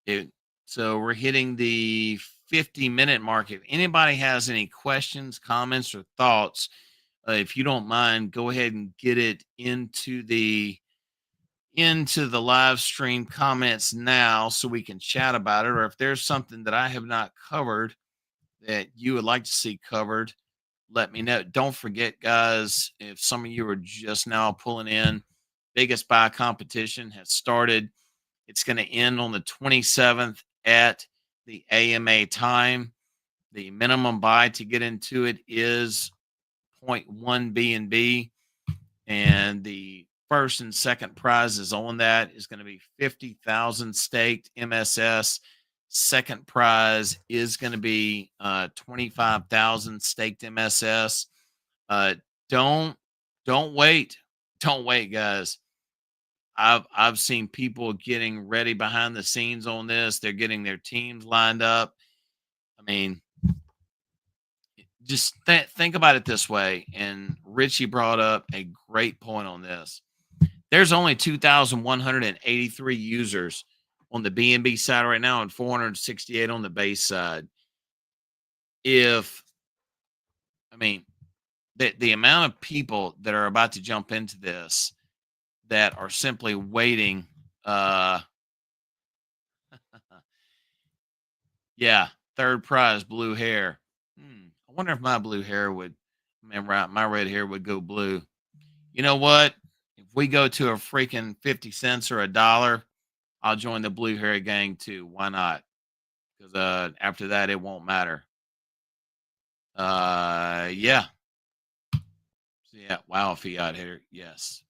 it so we're hitting the 50-minute mark. If anybody has any questions, comments, or thoughts, if you don't mind, go ahead and get it into the live stream comments now so we can chat about it. Or if there's something that I have not covered that you would like to see covered, let me know. Don't forget, guys, if some of you are just now pulling in, biggest buy competition has started. It's going to end on the 27th at the AMA time. The minimum buy to get into it is zero point 0.1 BNB, and the first and second prizes on that is going to be 50,000 staked MSS. Second prize is going to be 25,000 staked MSS. Uh, don't don't wait, don't wait, guys. I've seen people getting ready behind the scenes on this. They're getting their teams lined up. I mean, just think about it this way. And Richie brought up a great point on this. There's only 2,183 users on the BNB side right now and 468 on the base side. If I mean the amount of people that are about to jump into this that are simply waiting, yeah, third prize blue hair. I wonder if my blue hair would Man, right, my red hair would go blue. You know what? If we go to a freaking 50 cents or a dollar, I'll join the blue hair gang too. Why not? Because after that, it won't matter. Yeah. So, yeah. Wow, fiat hitter. Yes.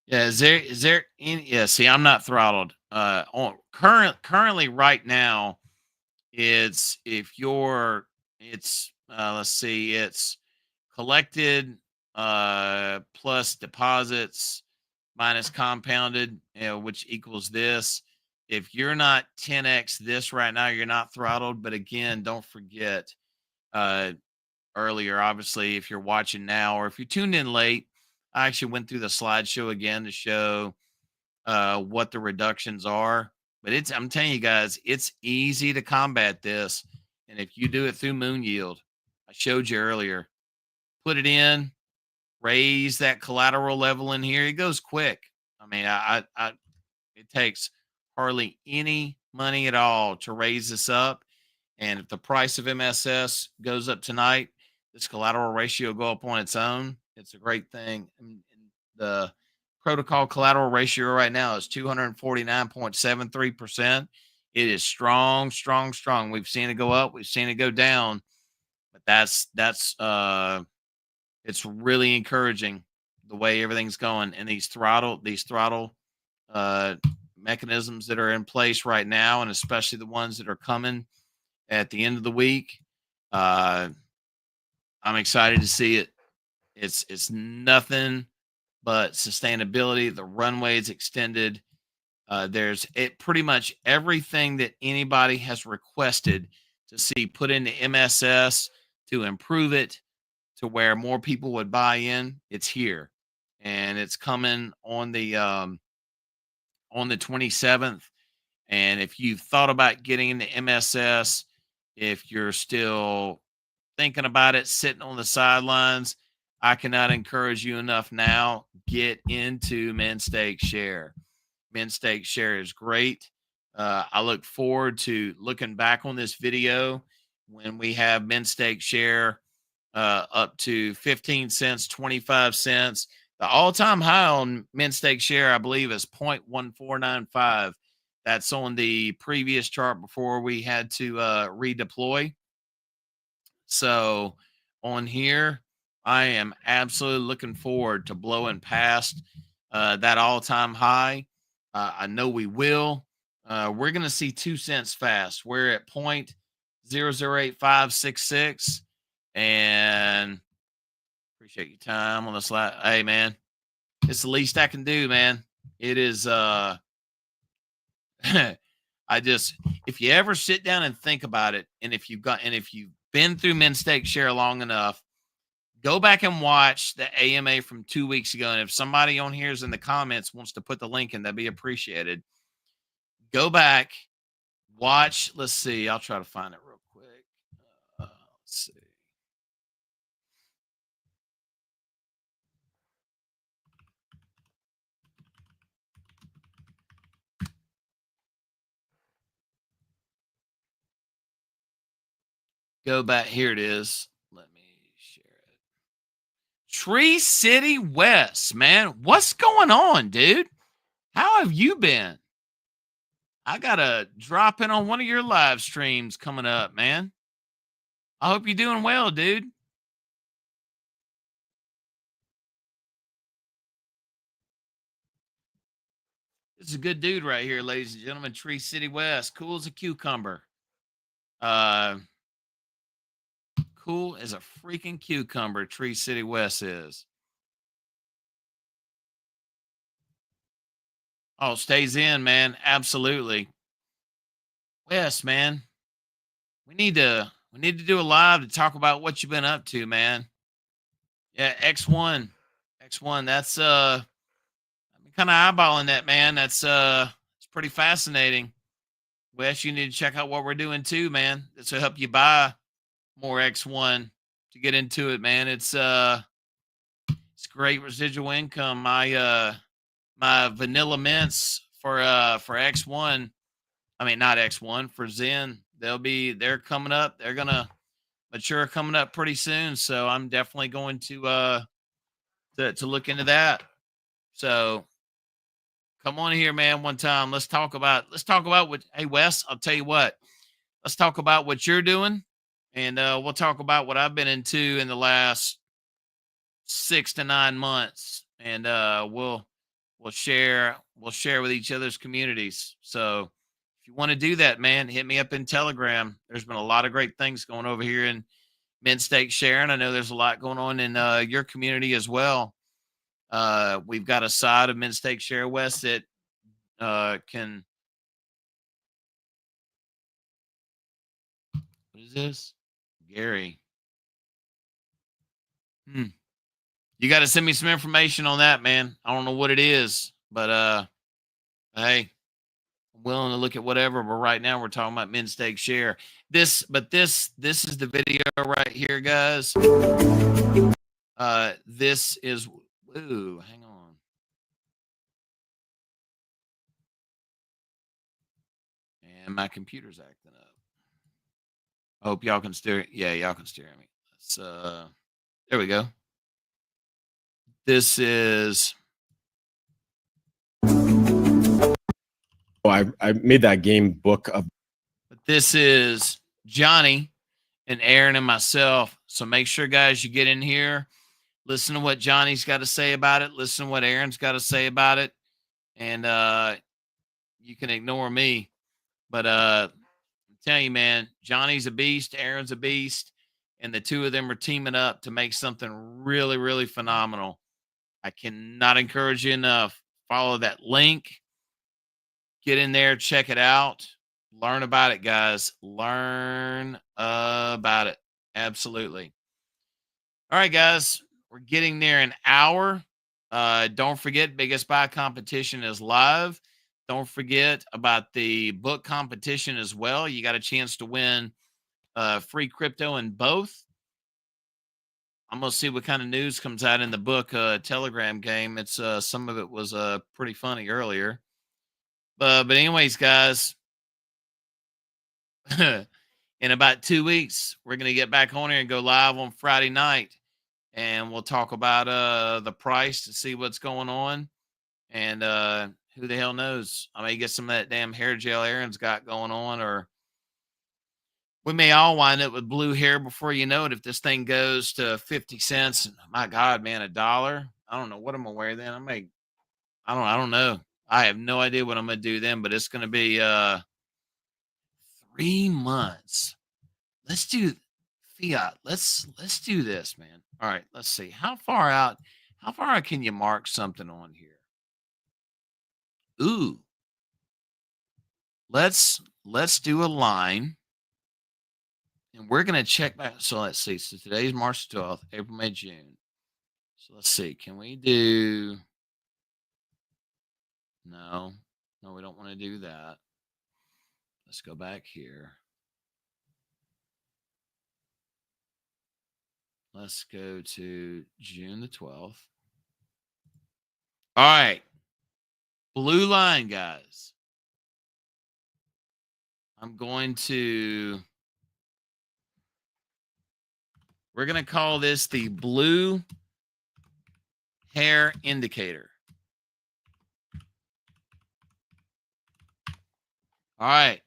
Yeah. Is there any? Yeah. See, I'm not throttled. On currently right now, it's if you're it's let's see, it's collected plus deposits minus compounded, which equals this. If you're not 10x this right now, you're not throttled. But again, don't forget uh earlier, obviously, if you're watching now or if you tuned in late, I actually went through the slideshow again to show what the reductions are. But I'm telling you guys, it's easy to combat this. And if you do it through Moon Yield, I showed you earlier, put it in, raise that collateral level in here. It goes quick. I mean, it takes hardly any money at all to raise this up. And if the price of MSS goes up tonight, this collateral ratio will go up on its own. It's a great thing. And the protocol collateral ratio right now is 249.73%. It is strong, strong, strong. We've seen it go up, we've seen it go down, but that's it's really encouraging the way everything's going. And these throttle uh mechanisms that are in place right now, and especially the ones that are coming at the end of the week. Uh, I'm excited to see it. It's nothing but sustainability. The runway is extended. There's it pretty much everything that anybody has requested to see put into MSS to improve it to where more people would buy in. It's here, and it's coming on the 27th. And if you've thought about getting into MSS, if you're still thinking about it, sitting on the sidelines, I cannot encourage you enough now. Get into Min Stake Share. Min Stake Share is great. I look forward to looking back on this video when we have Min Stake Share up to 15 cents, 25 cents. The all-time high on Min Stake Share, I believe, is 0.1495. That's on the previous chart before we had to redeploy. So on here, I am absolutely looking forward to blowing past that all-time high. I know we will. We're going to see 2 cents fast. We're at 0.008566, and appreciate your time on this. Hey, man, it's the least I can do, man. It is. I just, if you ever sit down and think about it, and if you've been through Min Stake Share long enough, go back and watch the AMA from 2 weeks ago. And if somebody on here is in the comments wants to put the link in, that'd be appreciated. Go back, watch. Let's see. I'll try to find it real quick. Let's see. Go back. Here it is. Let me share it. Tree City West, man. What's going on, dude? How have you been? I got to drop in on one of your live streams coming up, man. I hope you're doing well, dude. This is a good dude right here, ladies and gentlemen. Tree City West. Cool as a cucumber. Uh, cool as a freaking cucumber. Tree City West is. Oh, stays in, man. Absolutely. Wes, man. We need to do a live to talk about what you've been up to, man. Yeah, X1. X1. That's I'm kind of eyeballing that, man. That's it's pretty fascinating. Wes, you need to check out what we're doing too, man. This will help you buy more X1 to get into it, man. It's great residual income. My vanilla mints for X1. I mean, not X1 for Zen. They're coming up. They're gonna mature coming up pretty soon. So I'm definitely going to look into that. So come on here, man. One time, let's talk about what. Hey, Wes, I'll tell you what. Let's talk about what you're doing, and we'll talk about what I've been into in the last 6 to 9 months, and we'll share with each other's communities. So if you want to do that, man, hit me up in Telegram. There's been a lot of great things going over here in Mint Stake Sharing. I know there's a lot going on in your community as well. We've got a side of Mint Stake Share West that can. What is this? Gary. You got to send me some information on that, man. I don't know what it is, but hey, I'm willing to look at whatever. But right now we're talking about Mint Stake Share. This is the video right here, guys. This is. Ooh, hang on. And my computer's acting up. I hope y'all can steer. Yeah, y'all can steer me. Let's, there we go. This is. Oh, I made that game Book of. But this is Johnny and Aaron and myself. So make sure, guys, you get in here. Listen to what Johnny's got to say about it. Listen to what Aaron's got to say about it. And you can ignore me. But I'm telling you, man, Johnny's a beast. Aaron's a beast. And the two of them are teaming up to make something really, really phenomenal. I cannot encourage you enough. Follow that link. Get in there. Check it out. Learn about it, guys. Learn about it. Absolutely. All right, guys. We're getting near an hour. Don't forget, Biggest Buy competition is live. Don't forget about the book competition as well. You got a chance to win free crypto in both. I'm going to see what kind of news comes out in the book Telegram game. It's some of it was pretty funny earlier. But anyways, guys, in about 2 weeks, we're going to get back on here and go live on Friday night. And we'll talk about the price to see what's going on. And who the hell knows? I may get some of that damn hair gel Aaron's got going on, or we may all wind up with blue hair before you know it. If this thing goes to 50 cents, my God, man, $1. I don't know what I'm gonna wear then. I don't know. I have no idea what I'm gonna do then, but it's gonna be 3 months. Let's do fiat. Let's do this, man. All right, let's see. How far out can you mark something on here? Ooh. Let's do a line. And we're going to check back. So let's see. So today's March 12th, April, May, June. So let's see. Can we do. No, we don't want to do that. Let's go back here. Let's go to June the 12th. All right. Blue line, guys. We're going to call this the blue hair indicator. All right.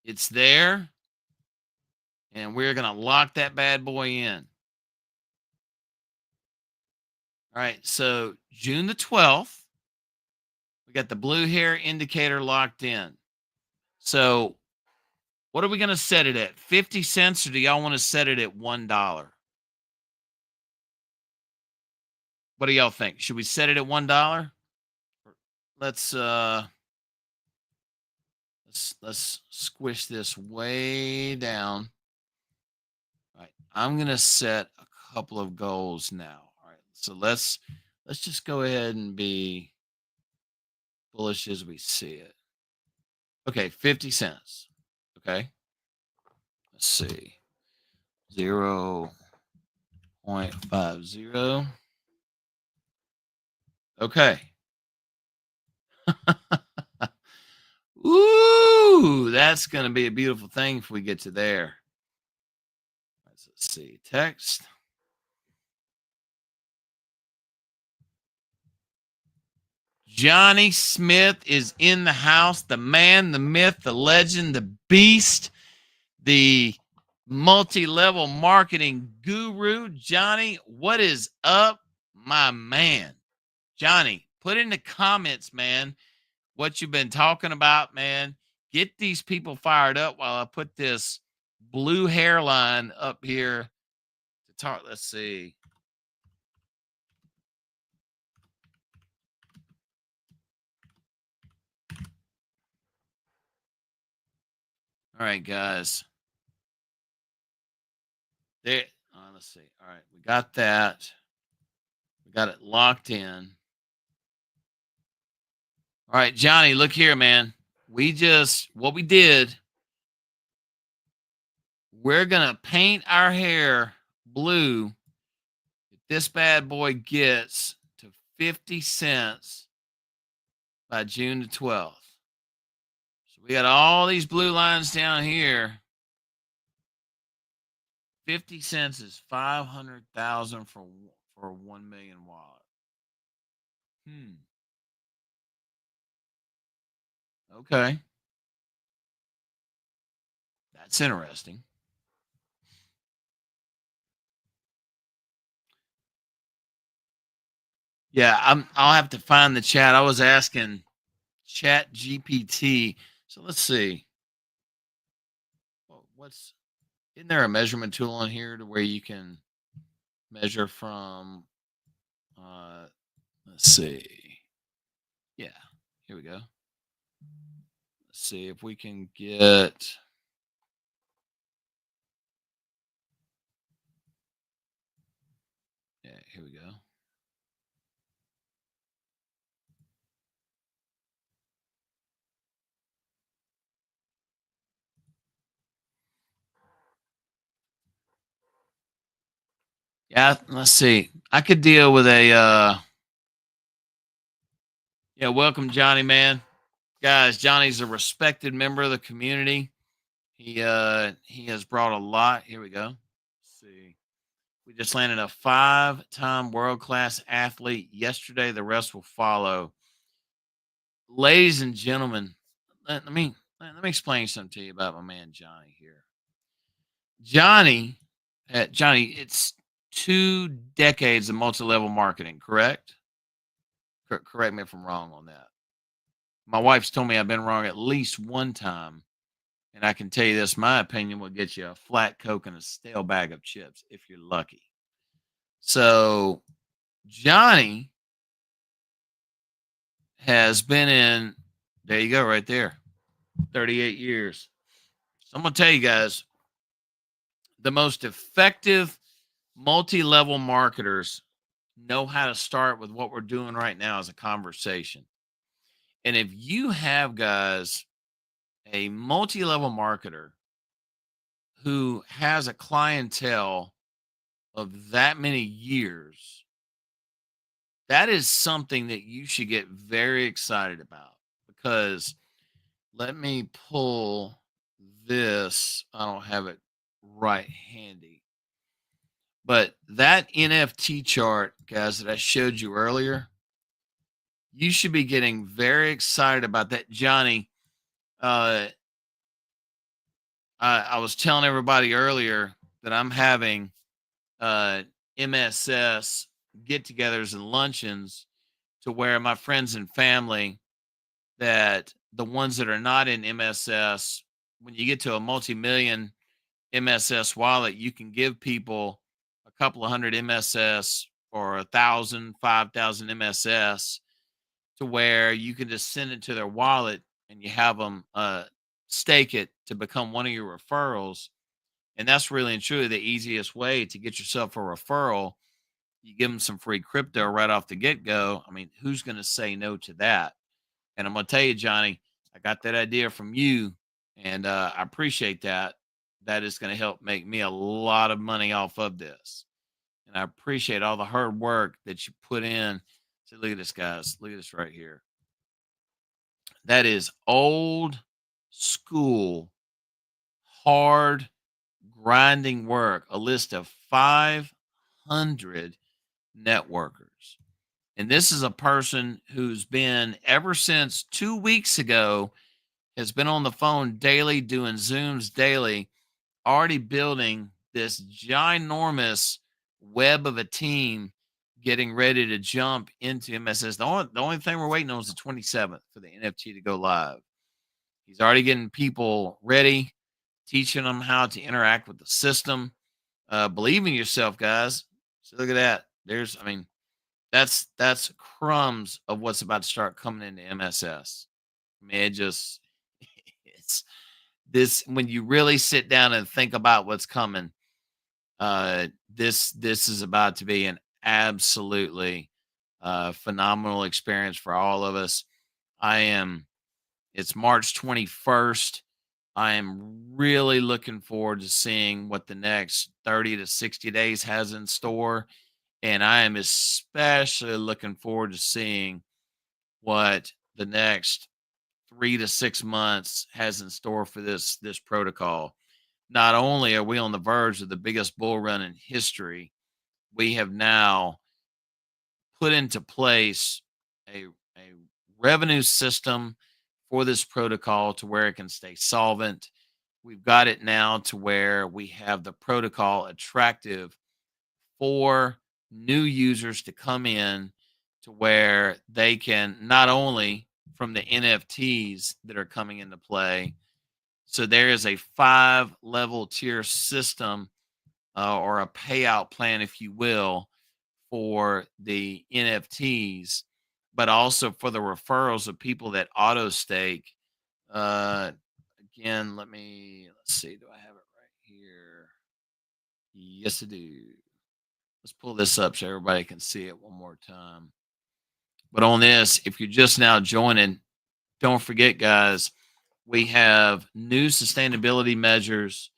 It's there. And we're going to lock that bad boy in. All right. So June the 12th, we got the blue hair indicator locked in. So what are we going to set it at? 50 cents, or do y'all want to set it at $1? What do y'all think? Should we set it at $1? Let's squish this way down. All right. I'm going to set a couple of goals now. All right. So let's just go ahead and be bullish as we see it. Okay, 50 cents. Okay. Let's see. 0.50. Okay. Ooh, that's going to be a beautiful thing if we get to there. see. Text. Johnny Smith is in the house. The man, the myth, the legend, the beast, the multi-level marketing guru. Johnny, what is up, my man? Johnny, put in the comments, man, what you've been talking about, man. Get these people fired up while I put this blue hairline up here to talk. Let's see. All right, guys. There. Let's see. All right, we got that. We got it locked in. All right, Johnny, look here, man. What we did, we're going to paint our hair blue. If this bad boy gets to 50 cents by June the 12th. So we got all these blue lines down here. 50 cents is 500,000 for a 1 million wallet. Okay. That's interesting. Yeah, I'll have to find the chat. I was asking Chat GPT. So let's see. Isn't there a measurement tool on here to where you can measure from let's see. Yeah, here we go. Let's see if we can get here we go. Yeah, let's see. I could deal with a yeah, welcome Johnny, man. Guys, Johnny's a respected member of the community. He has brought a lot. Here we go. Let's see. We just landed a 5-time world-class athlete yesterday. The rest will follow. Ladies and gentlemen, let me explain something to you about my man Johnny here. Johnny, it's 2 decades of multi-level marketing, correct? Correct me if I'm wrong on that. My wife's told me I've been wrong at least one time. And I can tell you this, my opinion will get you a flat Coke and a stale bag of chips if you're lucky. So Johnny has been in, there you go, right there, 38 years. So I'm going to tell you guys, the most effective multi-level marketers know how to start with what we're doing right now as a conversation. And if you have, guys, a multi-level marketer who has a clientele of that many years, that is something that you should get very excited about, because let me pull this. I don't have it right handy, but that NFT chart, guys, that I showed you earlier, you should be getting very excited about that. Johnny, I was telling everybody earlier that I'm having MSS get-togethers and luncheons to where my friends and family, that the ones that are not in MSS, when you get to a multi-million MSS wallet, you can give people a couple of hundred MSS or 1,000, 5,000 MSS, to where you can just send it to their wallet and you have them stake it to become one of your referrals. And that's really and truly the easiest way to get yourself a referral. You give them some free crypto right off the get-go. I mean, who's going to say no to that? And I'm going to tell you, Johnny, I got that idea from you, and I appreciate that. That is going to help make me a lot of money off of this. And I appreciate all the hard work that you put in. So look at this, guys. Look at this right here. That is old school, hard grinding work, a list of 500 networkers. And this is a person who's been, ever since 2 weeks ago, has been on the phone daily, doing Zooms daily, already building this ginormous web of a team, getting ready to jump into MSS. The only thing we're waiting on is the 27th for the NFT to go live. He's already getting people ready, teaching them how to interact with the system. Believe in yourself, guys. So look at that. That's crumbs of what's about to start coming into MSS. I mean, it's this, when you really sit down and think about what's coming. This is about to be an absolutely phenomenal experience for all of us. It's March 21st. I am really looking forward to seeing what the next 30 to 60 days has in store. And I am especially looking forward to seeing what the next 3 to 6 months has in store for this protocol. Not only are we on the verge of the biggest bull run in history, we have now put into place a revenue system for this protocol to where it can stay solvent. We've got it now to where we have the protocol attractive for new users to come in, to where they can, not only from the NFTs that are coming into play. So there is a 5-level tier system, or a payout plan, if you will, for the NFTs, but also for the referrals of people that auto stake. Again, let's see, do I have it right here? Yes, I do. Let's pull this up so everybody can see it one more time. But on this, if you're just now joining, don't forget, guys, we have new sustainability measures,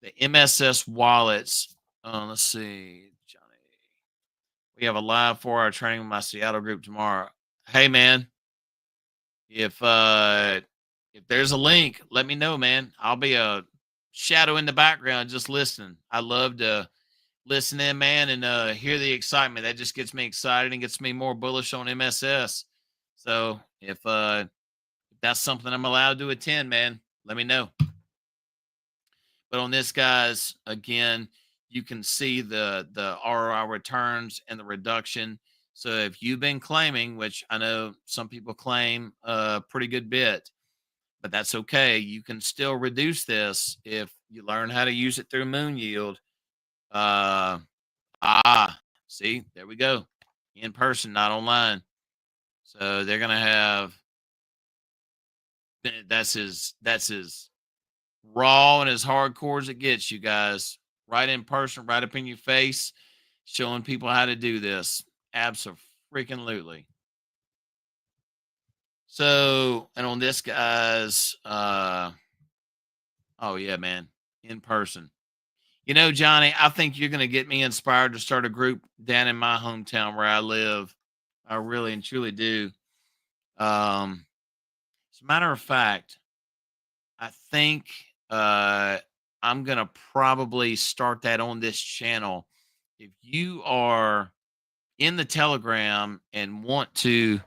the MSS wallets. Let's see, Johnny. We have a live 4-hour training with my Seattle group tomorrow. Hey, man, if there's a link, let me know, man. I'll be a shadow in the background just listening. I love to listen in, man, and hear the excitement. That just gets me excited and gets me more bullish on MSS. So if that's something I'm allowed to attend, man, let me know. But on this, guys, again, you can see the ROI returns and the reduction. So if you've been claiming, which I know some people claim a pretty good bit, but that's okay. You can still reduce this if you learn how to use it through Moon Yield. See, there we go. In person, not online. So they're gonna have, that's as raw and as hardcore as it gets, you guys. Right in person, right up in your face, showing people how to do this. Absolutely. So, and on this, guys, oh yeah, man, in person. You know, Johnny, I think you're going to get me inspired to start a group down in my hometown where I live. I really and truly do. As a matter of fact, I think I'm going to probably start that on this channel. If you are in the Telegram and want to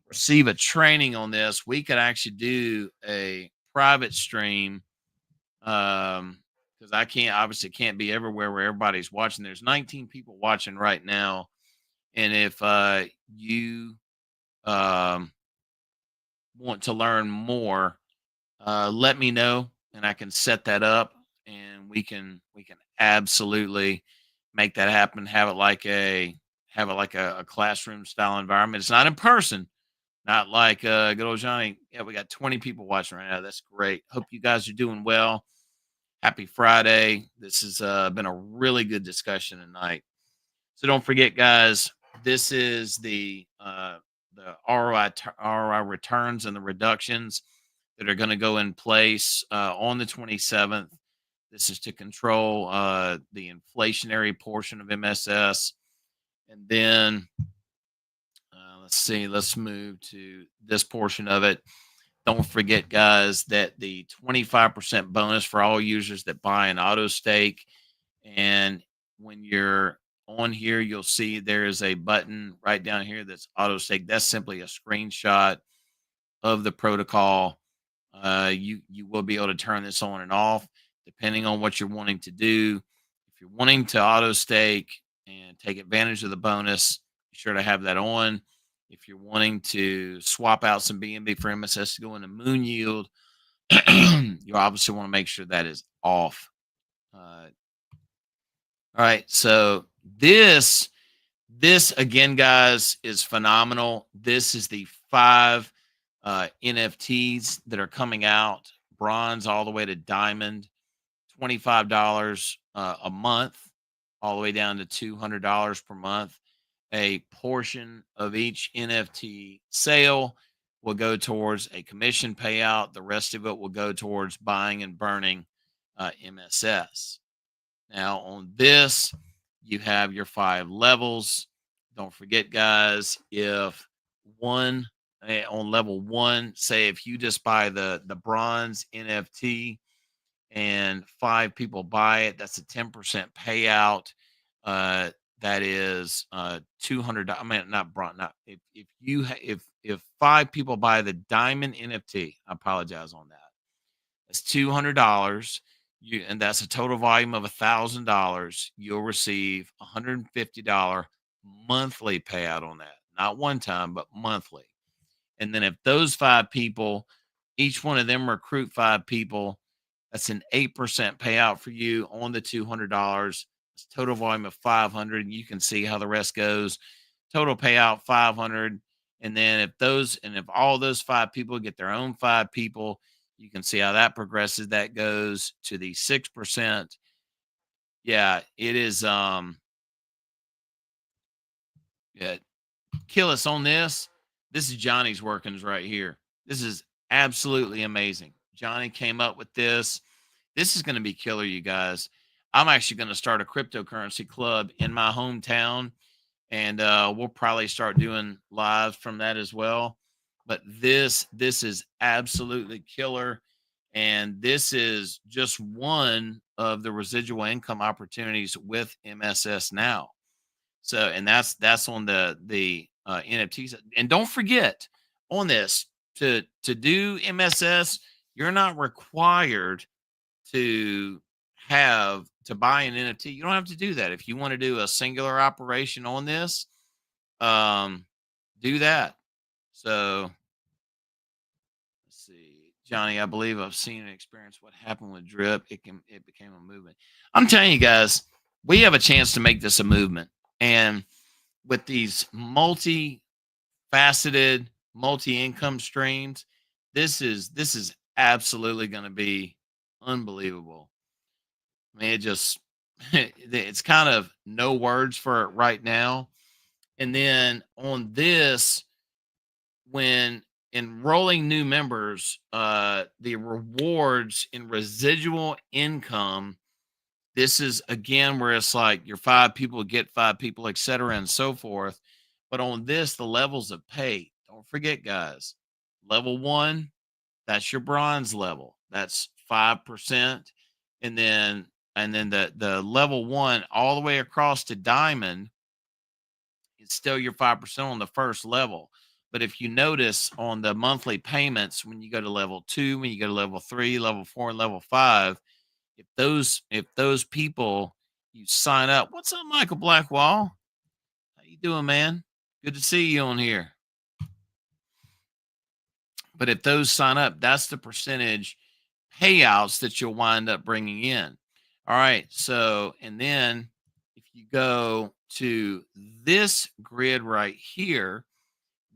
receive a training on this, we could actually do a private stream. Because I can't be everywhere where everybody's watching. There's 19 people watching right now. And if you want to learn more, let me know and I can set that up, and we can absolutely make that happen. Have it like a classroom style environment. It's not in person, not like good old Johnny. Yeah, we got 20 people watching right now. That's great. Hope you guys are doing well. Happy Friday. This has been a really good discussion tonight. So don't forget, guys, this is the ROI returns and the reductions that are going to go in place on the 27th. This is to control the inflationary portion of MSS. And then let's move to this portion of it. Don't forget, guys, that the 25% bonus for all users that buy an auto stake. And when you're on here, you'll see there is a button right down here that's auto stake. That's simply a screenshot of the protocol. You will be able to turn this on and off depending on what you're wanting to do. If you're wanting to auto stake and take advantage of the bonus, be sure to have that on. If you're wanting to swap out some BNB for MSS to go into Moon Yield, you obviously want to make sure that is off. All right, so this again, guys, is phenomenal. This is the 5 NFTs that are coming out, bronze all the way to diamond, $25 a month, all the way down to $200 per month. A portion of each NFT sale will go towards a commission payout. The rest of it will go towards buying and burning MSS. Now, on this, you have your 5 levels. Don't forget, guys, if one on level 1, say if you just buy the bronze NFT and 5 people buy it, that's a 10% payout. That is $200. I mean, not bronze. Not if 5 people buy the diamond NFT, I apologize on that. That's $200. And that's a total volume of $1,000. You'll receive $150 monthly payout on that, not one time, but monthly. And then if those 5 people, each one of them recruit 5 people, that's an 8% payout for you on the $200. It's total volume of 500. You can see how the rest goes. Total payout 500. And then if all those 5 people get their own 5 people, you can see how that progresses. That goes to the 6%. Yeah, it is yeah, kill us on this. This is Johnny's workings right here. This is absolutely amazing. Johnny came up with this. This is going to be killer, you guys. I'm actually going to start a cryptocurrency club in my hometown, and we'll probably start doing lives from that as well. But this is absolutely killer, and this is just one of the residual income opportunities with MSS now. So, and that's on the NFTs. And don't forget on this to do MSS, you're not required to buy an NFT. You don't have to do that. If you want to do a singular operation on this, do that. So let's see, Johnny, I believe I've seen and experienced what happened with Drip. It became a movement. I'm telling you guys, we have a chance to make this a movement. And with these multi-faceted, multi-income streams, this is absolutely going to be unbelievable. I mean, it's kind of no words for it right now. And then on this, when enrolling new members, the rewards in residual income, this is again where it's like your 5 people get 5 people, et cetera, and so forth. But on this, the levels of pay, don't forget, guys, level 1, that's your bronze level. That's 5%. And then the level 1 all the way across to diamond, it's still your 5% on the first level. But if you notice on the monthly payments, when you go to level 2, when you go to level 3, level 4, and level 5, if those people you sign up, what's up, Michael Blackwall? How you doing, man? Good to see you on here. But if those sign up, that's the percentage payouts that you'll wind up bringing in. All right. So, and then if you go to this grid right here,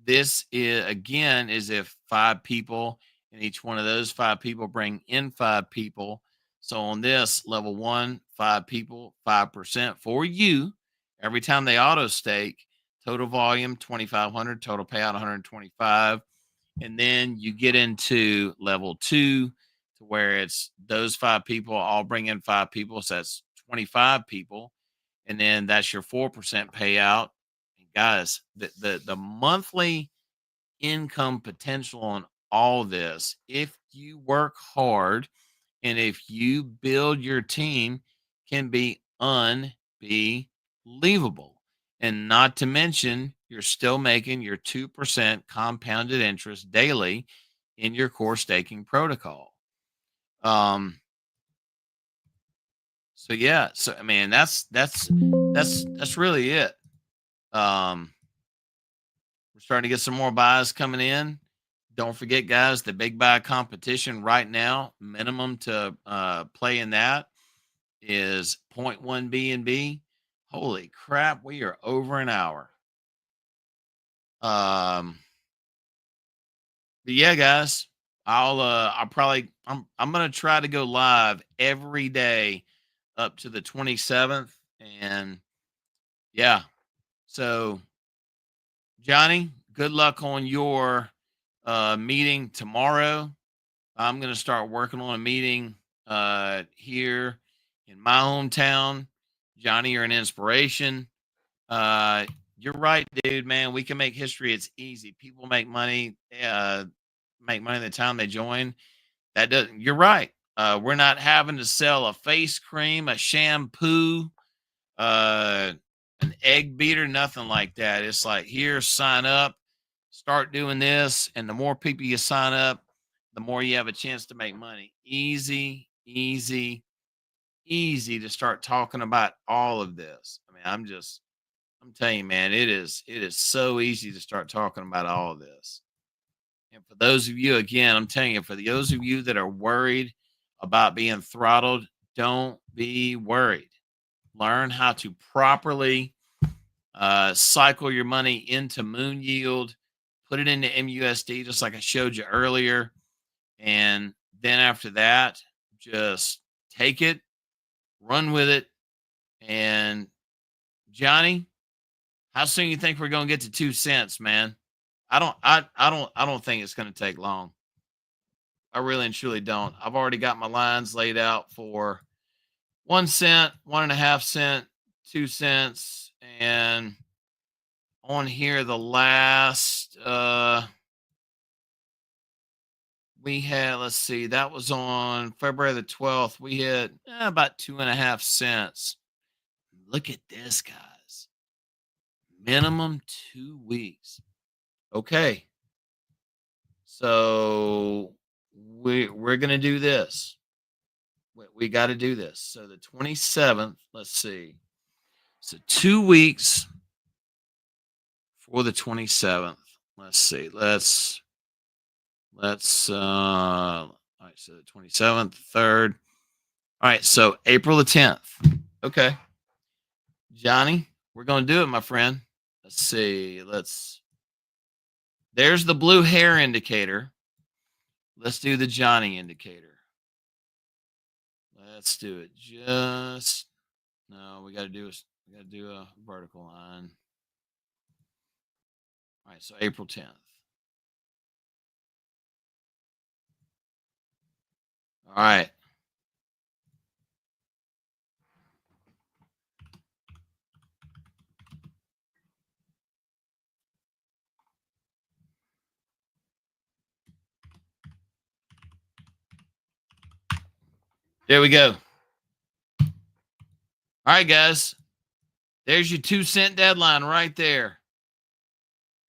this is again is if 5 people and each one of those 5 people bring in 5 people. So on this level 1, 5 people, 5% for you every time they auto stake. Total volume 2,500, total payout 125. And then you get into level 2 to where it's those 5 people all bring in 5 people. So that's 25 people. And then that's your 4% payout. And guys, the monthly income potential on all this. If you work hard and if you build your team, can be unbelievable. And not to mention, you're still making your 2% compounded interest daily in your core staking protocol. So yeah, so I mean that's really it. We're starting to get some more buys coming in. Don't forget, guys, the big buy competition right now, minimum to play in that is 0.1 BNB. Holy crap, we are over an hour. But yeah, guys, I'm gonna try to go live every day up to the 27th. And yeah, so Johnny, good luck on your meeting tomorrow. I'm going to start working on a meeting here in my hometown. Johnny, you're an inspiration. You're right, dude, man. We can make history. It's easy. People make money the time they join. That doesn't, you're right. We're not having to sell a face cream, a shampoo, uh, an egg beater, nothing like that. It's like, here, sign up, start doing this. And the more people you sign up, the more you have a chance to make money. Easy, easy, easy to start talking about all of this. I mean, I'm telling you, man, it is so easy to start talking about all of this. And for those of you, again, I'm telling you, for those of you that are worried about being throttled, don't be worried. Learn how to properly cycle your money into Moon Yield, put it into MUSD, just like I showed you earlier. And then after that, just take it, run with it. And Johnny, how soon you think we're going to get to 2 cents, man? I don't think it's going to take long. I really and truly don't. I've already got my lines laid out for 1 cent, 1.5 cent, 2 cents, and on here the last we had, let's see, that was on February the 12th. We hit about 2.5 cents. Look at this, guys. Minimum 2 weeks. Okay. So we're gonna do this. We got to do this. So the 27th, let's see. So 2 weeks for the 27th. Let's see. Let's all right, so the 27th, 3rd. All right, so April the 10th. Okay. Johnny, we're going to do it, my friend. Let's see. There's the blue hair indicator. Let's do the Johnny indicator. Let's do it. We got to do a vertical line. All right, so April 10th. All right. There we go. All right, guys. There's your 2 cent deadline right there.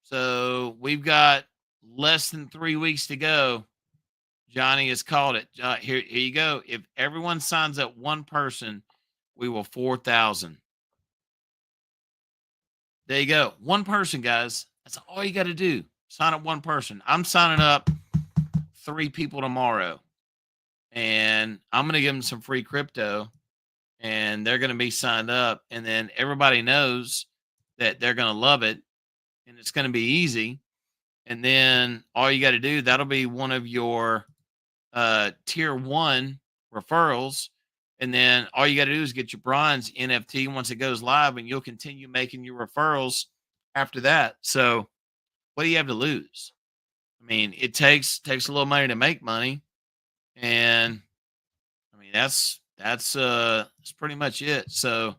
So we've got less than 3 weeks to go. Johnny has called it. Here you go. If everyone signs up one person, we will 4,000. There you go. One person, guys. That's all you got to do. Sign up one person. I'm signing up 3 people tomorrow. And I'm going to give them some free crypto. And they're going to be signed up. And then everybody knows that they're going to love it. And it's going to be easy. And then all you got to do, that'll be one of your tier 1 referrals. And then all you got to do is get your bronze NFT once it goes live, and you'll continue making your referrals after that. So what do you have to lose? I mean, it takes a little money to make money. And I mean, that's pretty much it. So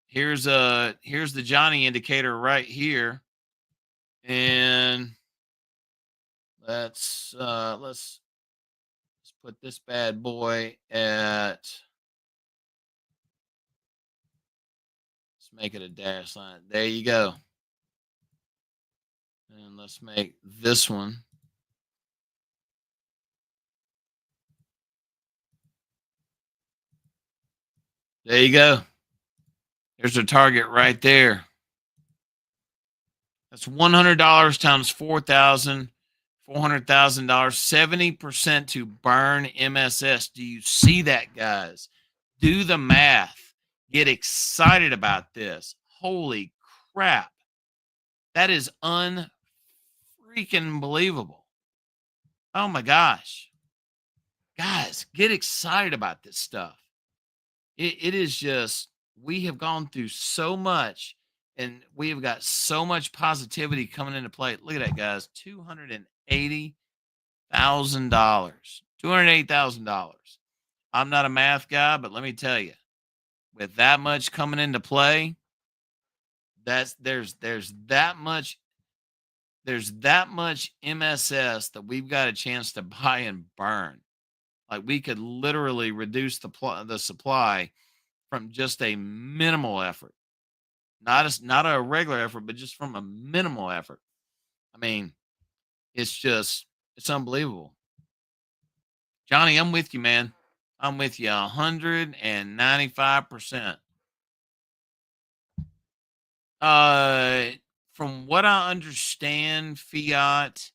here's the Johnny indicator right here. And let's put this bad boy at, let's make it a dash line. There you go. And let's make this one. There you go. There's a target right there. That's $100 times 4,000, $400,000, 70% to burn MSS. Do you see that, guys? Do the math. Get excited about this. Holy crap. That is unfreaking believable. Oh my gosh. Guys, get excited about this stuff. It is just, we have gone through so much and we have got so much positivity coming into play. Look at that, guys. $280,000. $280,000. I'm not a math guy, but let me tell you, with that much coming into play, there's that much MSS that we've got a chance to buy and burn. Like, we could literally reduce the supply from just a minimal effort, not a regular effort, but just from a minimal effort. I mean, it's unbelievable. Johnny, I'm with you, man. I'm with you 195%. From what I understand, Fiat,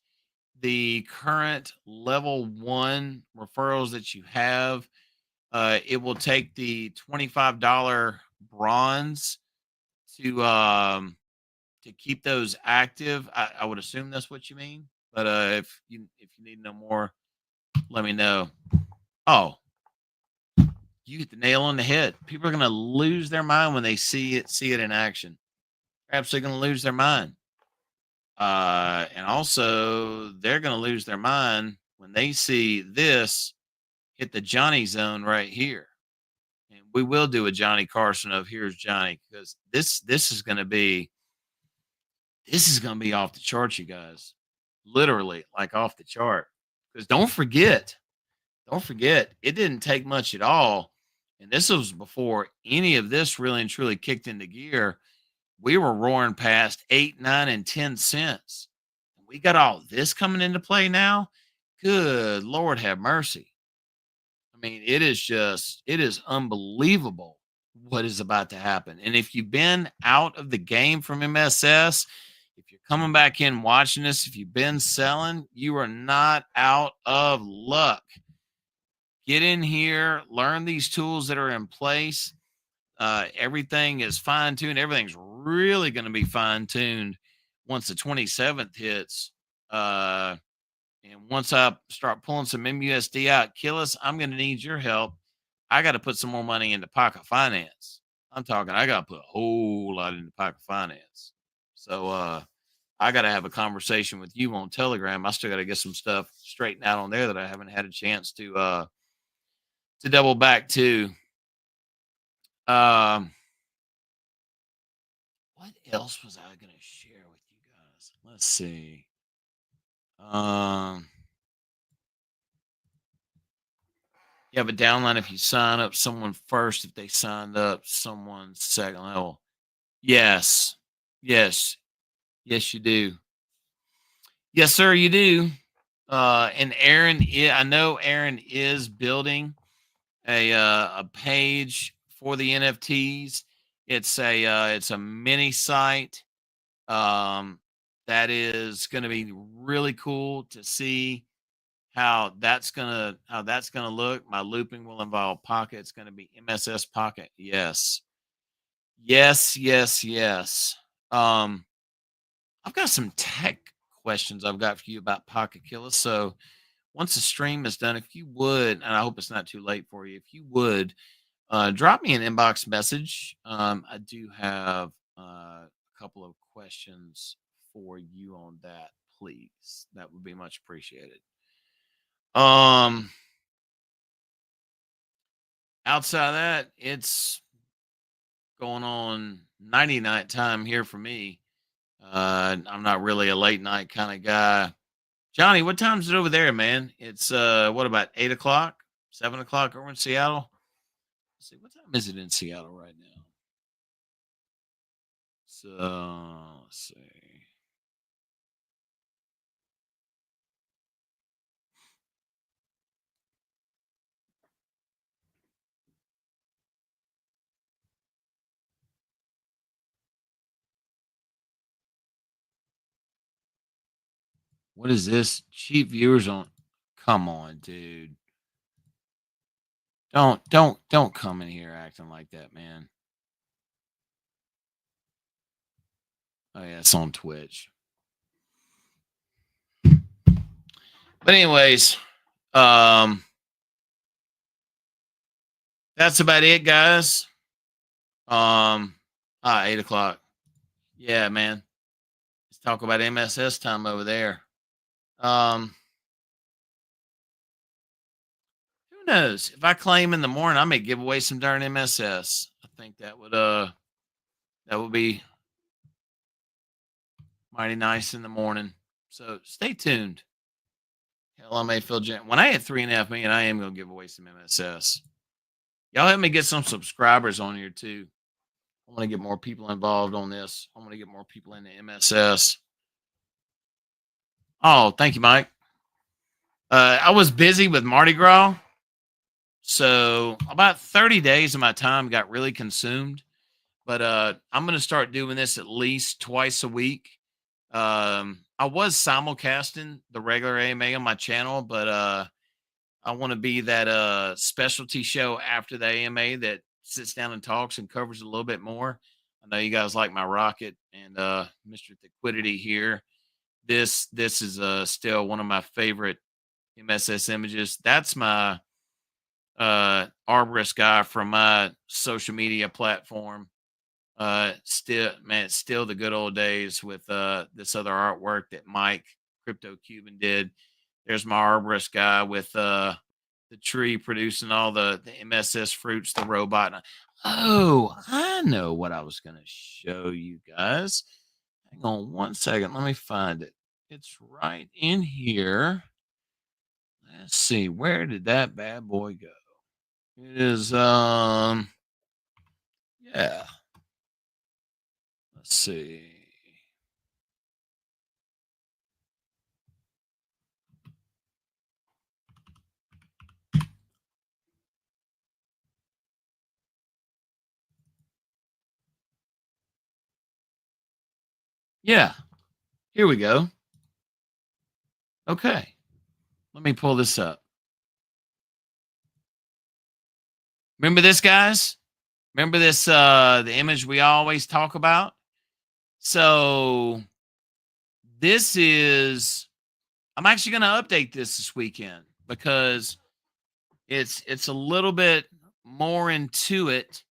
the current level 1 referrals that you have, it will take the $25 bronze to keep those active. I would assume that's what you mean. But if you need to know more, let me know. Oh, you hit the nail on the head. People are gonna lose their mind when they see it in action. They're absolutely gonna lose their mind. And also they're gonna lose their mind when they see this hit the Johnny zone right here. And we will do a Johnny Carson of here's Johnny, because this is gonna be off the charts, you guys. Literally, like, off the chart. Because don't forget, it didn't take much at all. And this was before any of this really and truly kicked into gear. We were roaring past 8, 9, and 10 cents. We got all this coming into play now. Good Lord have mercy. I mean, it is unbelievable what is about to happen. And if you've been out of the game from MSS, if you're coming back in watching this, if you've been selling, you are not out of luck. Get in here, learn these tools that are in place. Everything is fine tuned. Everything's really going to be fine tuned once the 27th hits. And once I start pulling some MUSD out, Killis, I'm going to need your help. I got to put some more money into Pocket Finance. I'm talking, I got to put a whole lot into Pocket Finance. So I got to have a conversation with you on Telegram. I still got to get some stuff straightened out on there that I haven't had a chance to double back to. What else was I going to share with you guys? Let's see. You have a downline if you sign up someone first, if they signed up someone second level. Yes. Yes, you do. Yes, sir, you do. And Aaron, I know Aaron is building a page for the NFTs. It's a mini site. That is going to be really cool to see how that's gonna look. My looping will involve Pocket. It's going to be MSS Pocket. Yes. I've got some tech questions I've got for you about Pocket Killer. So once the stream is done, if you would, and I hope it's not too late for you, if you would drop me an inbox message. I do have a couple of questions for you on that, please. That would be much appreciated. Outside of that, it's going on 90-night time here for me. I'm not really a late night kind of guy. Johnny, what time is it over there, man? It's what about 8 o'clock, 7 o'clock over in Seattle? Let's see, what time is it in Seattle right now? So let's see. What is this? Cheap viewers on. Come on, dude. Don't come in here acting like that, man. Oh yeah, it's on Twitch. But anyways, that's about it, guys. 8 o'clock. Yeah, man. Let's talk about MSS time over there. Who knows? If I claim in the morning, I may give away some darn MSS. I think that would be mighty nice in the morning. So stay tuned. Hell, I may feel when I hit 3.5 million, I am gonna give away some MSS. Y'all help me get some subscribers on here too. I want to get more people involved on this. I want to get more people into MSS. Oh, thank you, Mike. I was busy with Mardi Gras, so about 30 days of my time got really consumed. But I'm going to start doing this at least twice a week. I was simulcasting the regular AMA on my channel, but I want to be that specialty show after the AMA that sits down and talks and covers a little bit more. I know you guys like my rocket and Mr. Liquidity here. This is still one of my favorite MSS images. That's my Arborist guy from my social media platform. Still, man, it's still the good old days with this other artwork that Mike Crypto Cuban did. There's my Arborist guy with the tree producing all the MSS fruits, the robot. Oh, I know what I was going to show you guys. Hang on one second. Let me find it. It's right in here. Let's see. Where did that bad boy go? It is, yeah. Let's see. Yeah. Here we go. Okay. Let me pull this up. Remember this, guys? Remember this, the image we always talk about? So this is, I'm actually going to update this weekend because it's a little bit more into it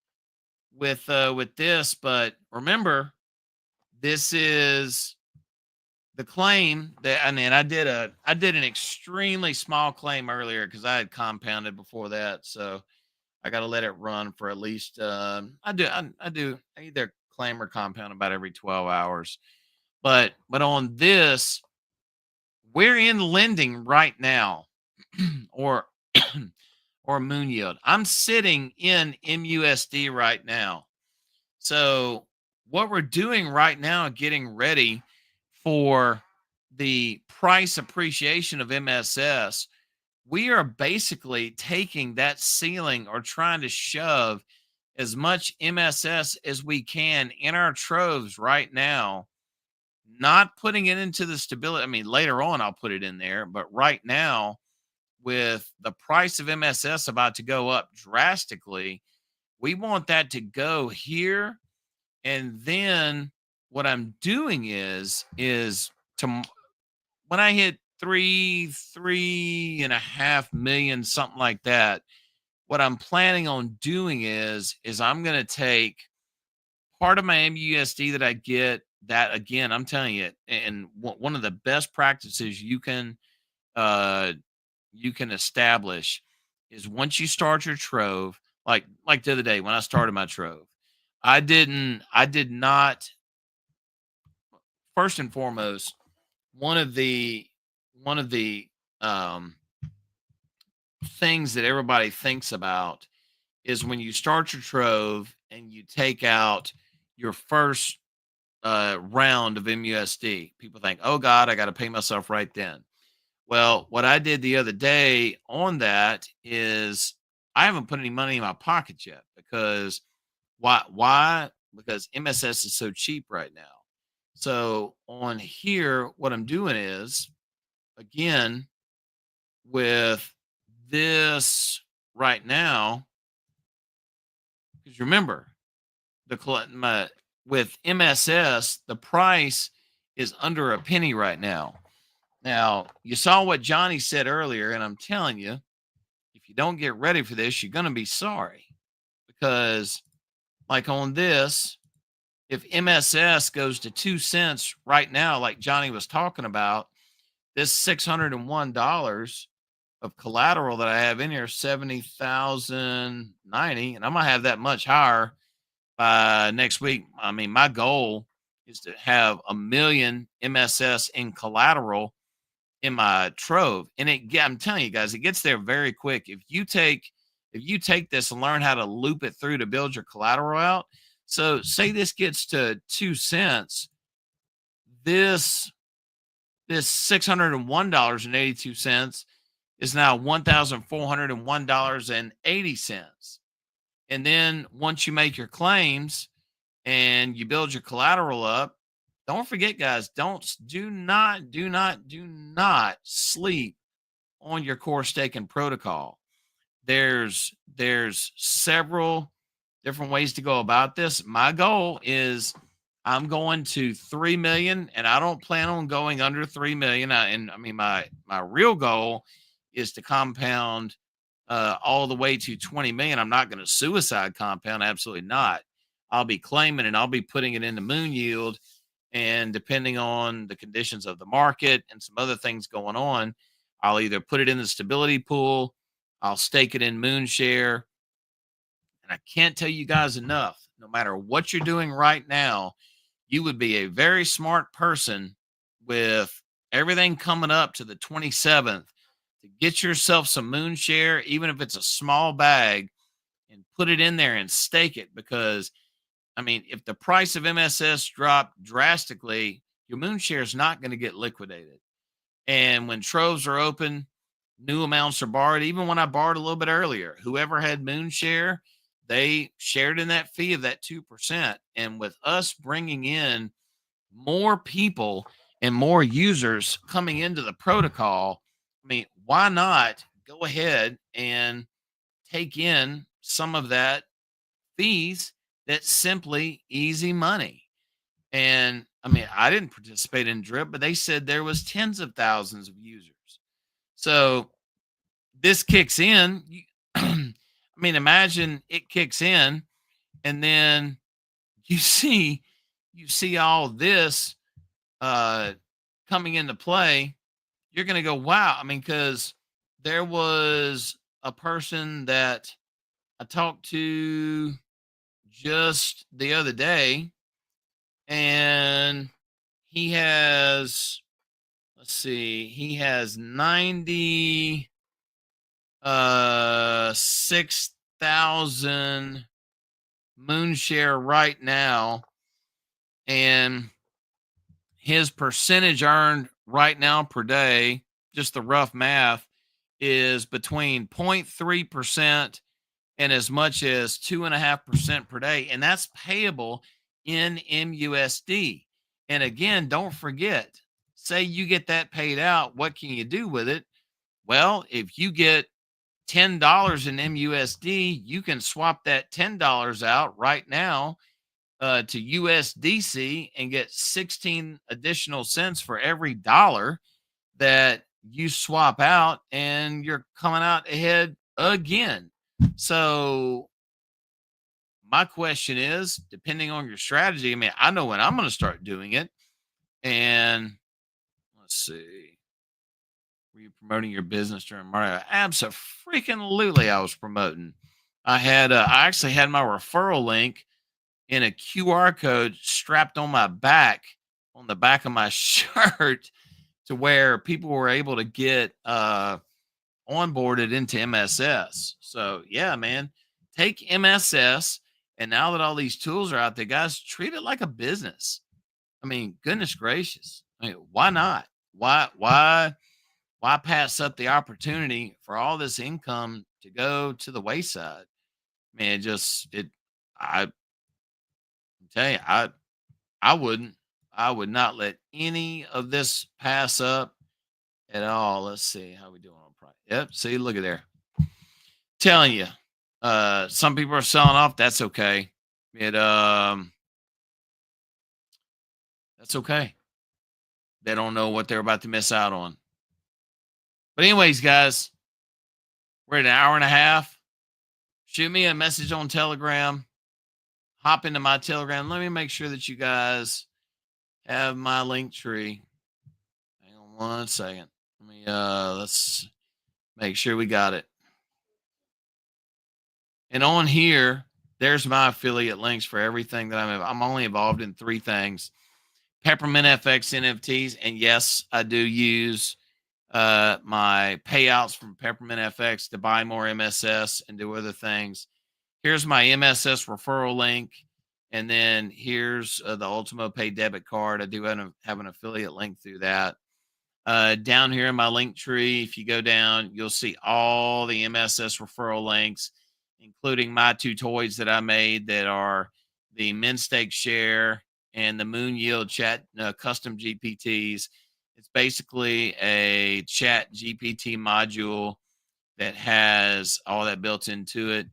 with this, but remember, this is the claim that, and I did an extremely small claim earlier because I had compounded before that, so I got to let it run for at least I either claim or compound about every 12 hours. But on this, we're in lending right now, or or moon yield. I'm sitting in MUSD right now. So what we're doing right now, getting ready for the price appreciation of MSS, we are basically taking that ceiling or trying to shove as much MSS as we can in our troves right now, not putting it into the stability. I mean, later on, I'll put it in there, but right now, with the price of MSS about to go up drastically, we want that to go here. And then what I'm doing is to, when I hit 3.5 million, something like that, what I'm planning on doing is I'm going to take part of my MUSD that I get, that again, I'm telling you, and one of the best practices you can establish is once you start your trove, like the other day when I started my trove, I did not, first and foremost, one of the one of the things that everybody thinks about is when you start your trove and you take out your first round of MUSD. People think, oh God, I got to pay myself right then. Well, what I did the other day on that is I haven't put any money in my pocket yet because why? Because MSS is so cheap right now. So on here, what I'm doing is again with this right now, because remember with MSS, the price is under a penny right now. Now, you saw what Johnny said earlier, and I'm telling you, if you don't get ready for this, you're going to be sorry. Because, like on this, if MSS goes to 2 cents right now, like Johnny was talking about, this $601 of collateral that I have in here, 70,090, and I'm going to have that much higher by next week. I mean, my goal is to have 1 million MSS in collateral in my trove, and I'm telling you guys, it gets there very quick. If you take this and learn how to loop it through to build your collateral out. So say this gets to 2 cents, this $601.82 is now $1,401.80. And then once you make your claims and you build your collateral up, don't forget, guys, do not sleep on your core staking protocol. There's several different ways to go about this. My goal is I'm going to 3 million, and I don't plan on going under 3 million. My real goal is to compound all the way to 20 million. I'm not going to suicide compound. Absolutely not. I'll be claiming and I'll be putting it into moon yield. And depending on the conditions of the market and some other things going on, I'll either put it in the stability pool, I'll stake it in Moonshare. And I can't tell you guys enough, no matter what you're doing right now, you would be a very smart person with everything coming up to the 27th to get yourself some Moonshare, even if it's a small bag, and put it in there and stake it. Because, I mean, if the price of MSS dropped drastically, your Moonshare is not going to get liquidated. And when troves are open, new amounts are borrowed. Even when I borrowed a little bit earlier, whoever had Moonshare, they shared in that fee of that 2%. And with us bringing in more people and more users coming into the protocol, I mean, why not go ahead and take in some of that fees? That's simply easy money. And I mean, I didn't participate in Drip, but they said there was tens of thousands of users. So this kicks in. I mean, imagine it kicks in, and then you see all this coming into play. You're going to go, wow. I mean, because there was a person that I talked to just the other day, and he has, let's see, he has 96,000 Moonshare right now, and his percentage earned right now per day, just the rough math, is between 0.3% and as much as 2.5% per day. And that's payable in MUSD. And again, don't forget, say you get that paid out, what can you do with it? Well, if you get $10 in MUSD, you can swap that $10 out right now to USDC and get 16 additional cents for every dollar that you swap out, and you're coming out ahead again. So my question is, depending on your strategy, I mean, I know when I'm going to start doing it. And let's see, were you promoting your business during Mario? Absolutely, I was promoting. I actually had my referral link in a QR code strapped on my back, on the back of my shirt, to where people were able to get onboarded into MSS. So yeah, man, take MSS, and now that all these tools are out there, guys, treat it like a business. I mean, goodness gracious. I mean, why not? Why pass up the opportunity for all this income to go to the wayside? I mean, I tell you, I wouldn't. I would not let any of this pass up at all. Let's see how we doing on price. Yep. See, look at there. Telling you, some people are selling off. That's okay. That's okay. They don't know what they're about to miss out on. But anyways, guys, we're at an hour and a half. Shoot me a message on Telegram. Hop into my Telegram. Let me make sure that you guys have my link tree. Hang on one second. Let's make sure we got it. And on here, there's my affiliate links for everything that I'm only involved in 3 things. Peppermint FX NFTs. And yes, I do use my payouts from Peppermint FX to buy more MSS and do other things. Here's my MSS referral link. And then here's the Ultimo Pay debit card. I do have an affiliate link through that. Down here in my link tree, if you go down, you'll see all the MSS referral links, including my 2 toys that I made that are the Min Stake Share and the Moon Yield Chat Custom GPTs. It's basically a Chat GPT module that has all that built into it.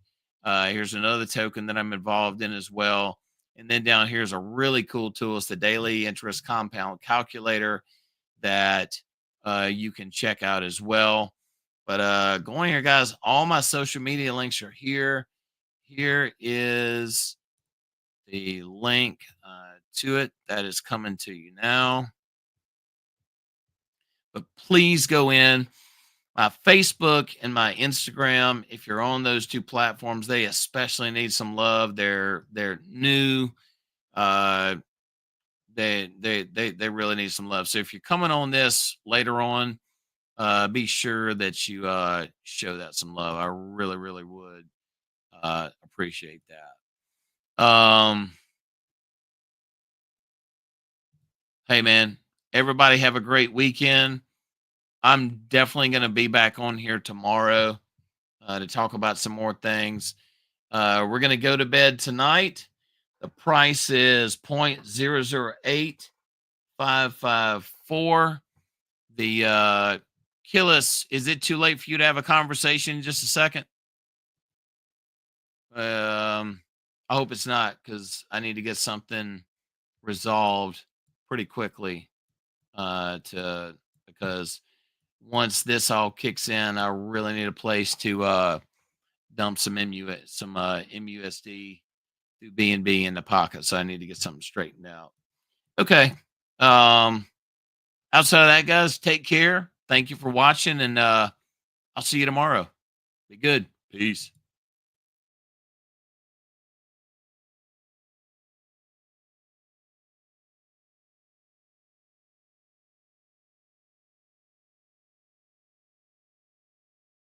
Here's another token that I'm involved in as well. And then down here is a really cool tool. It's the Daily Interest Compound Calculator that you can check out as well. But going here, guys, all my social media links are here. Here is the link to it that is coming to you now. But please go in my Facebook and my Instagram. If you're on those 2 platforms, they especially need some love. They're new. They really need some love. So if you're coming on this later on, be sure that you show that some love. I really, really would appreciate that. Hey man, everybody have a great weekend. I'm definitely going to be back on here tomorrow to talk about some more things. We're going to go to bed tonight. The price is 0.008554. The Killis, is it too late for you to have a conversation in just a second? I hope it's not, because I need to get something resolved pretty quickly because once this all kicks in, I really need a place to dump some MUSD through BNB in the pocket. So I need to get something straightened out. Okay. Outside of that, guys, take care. Thank you for watching, and I'll see you tomorrow. Be good. Peace.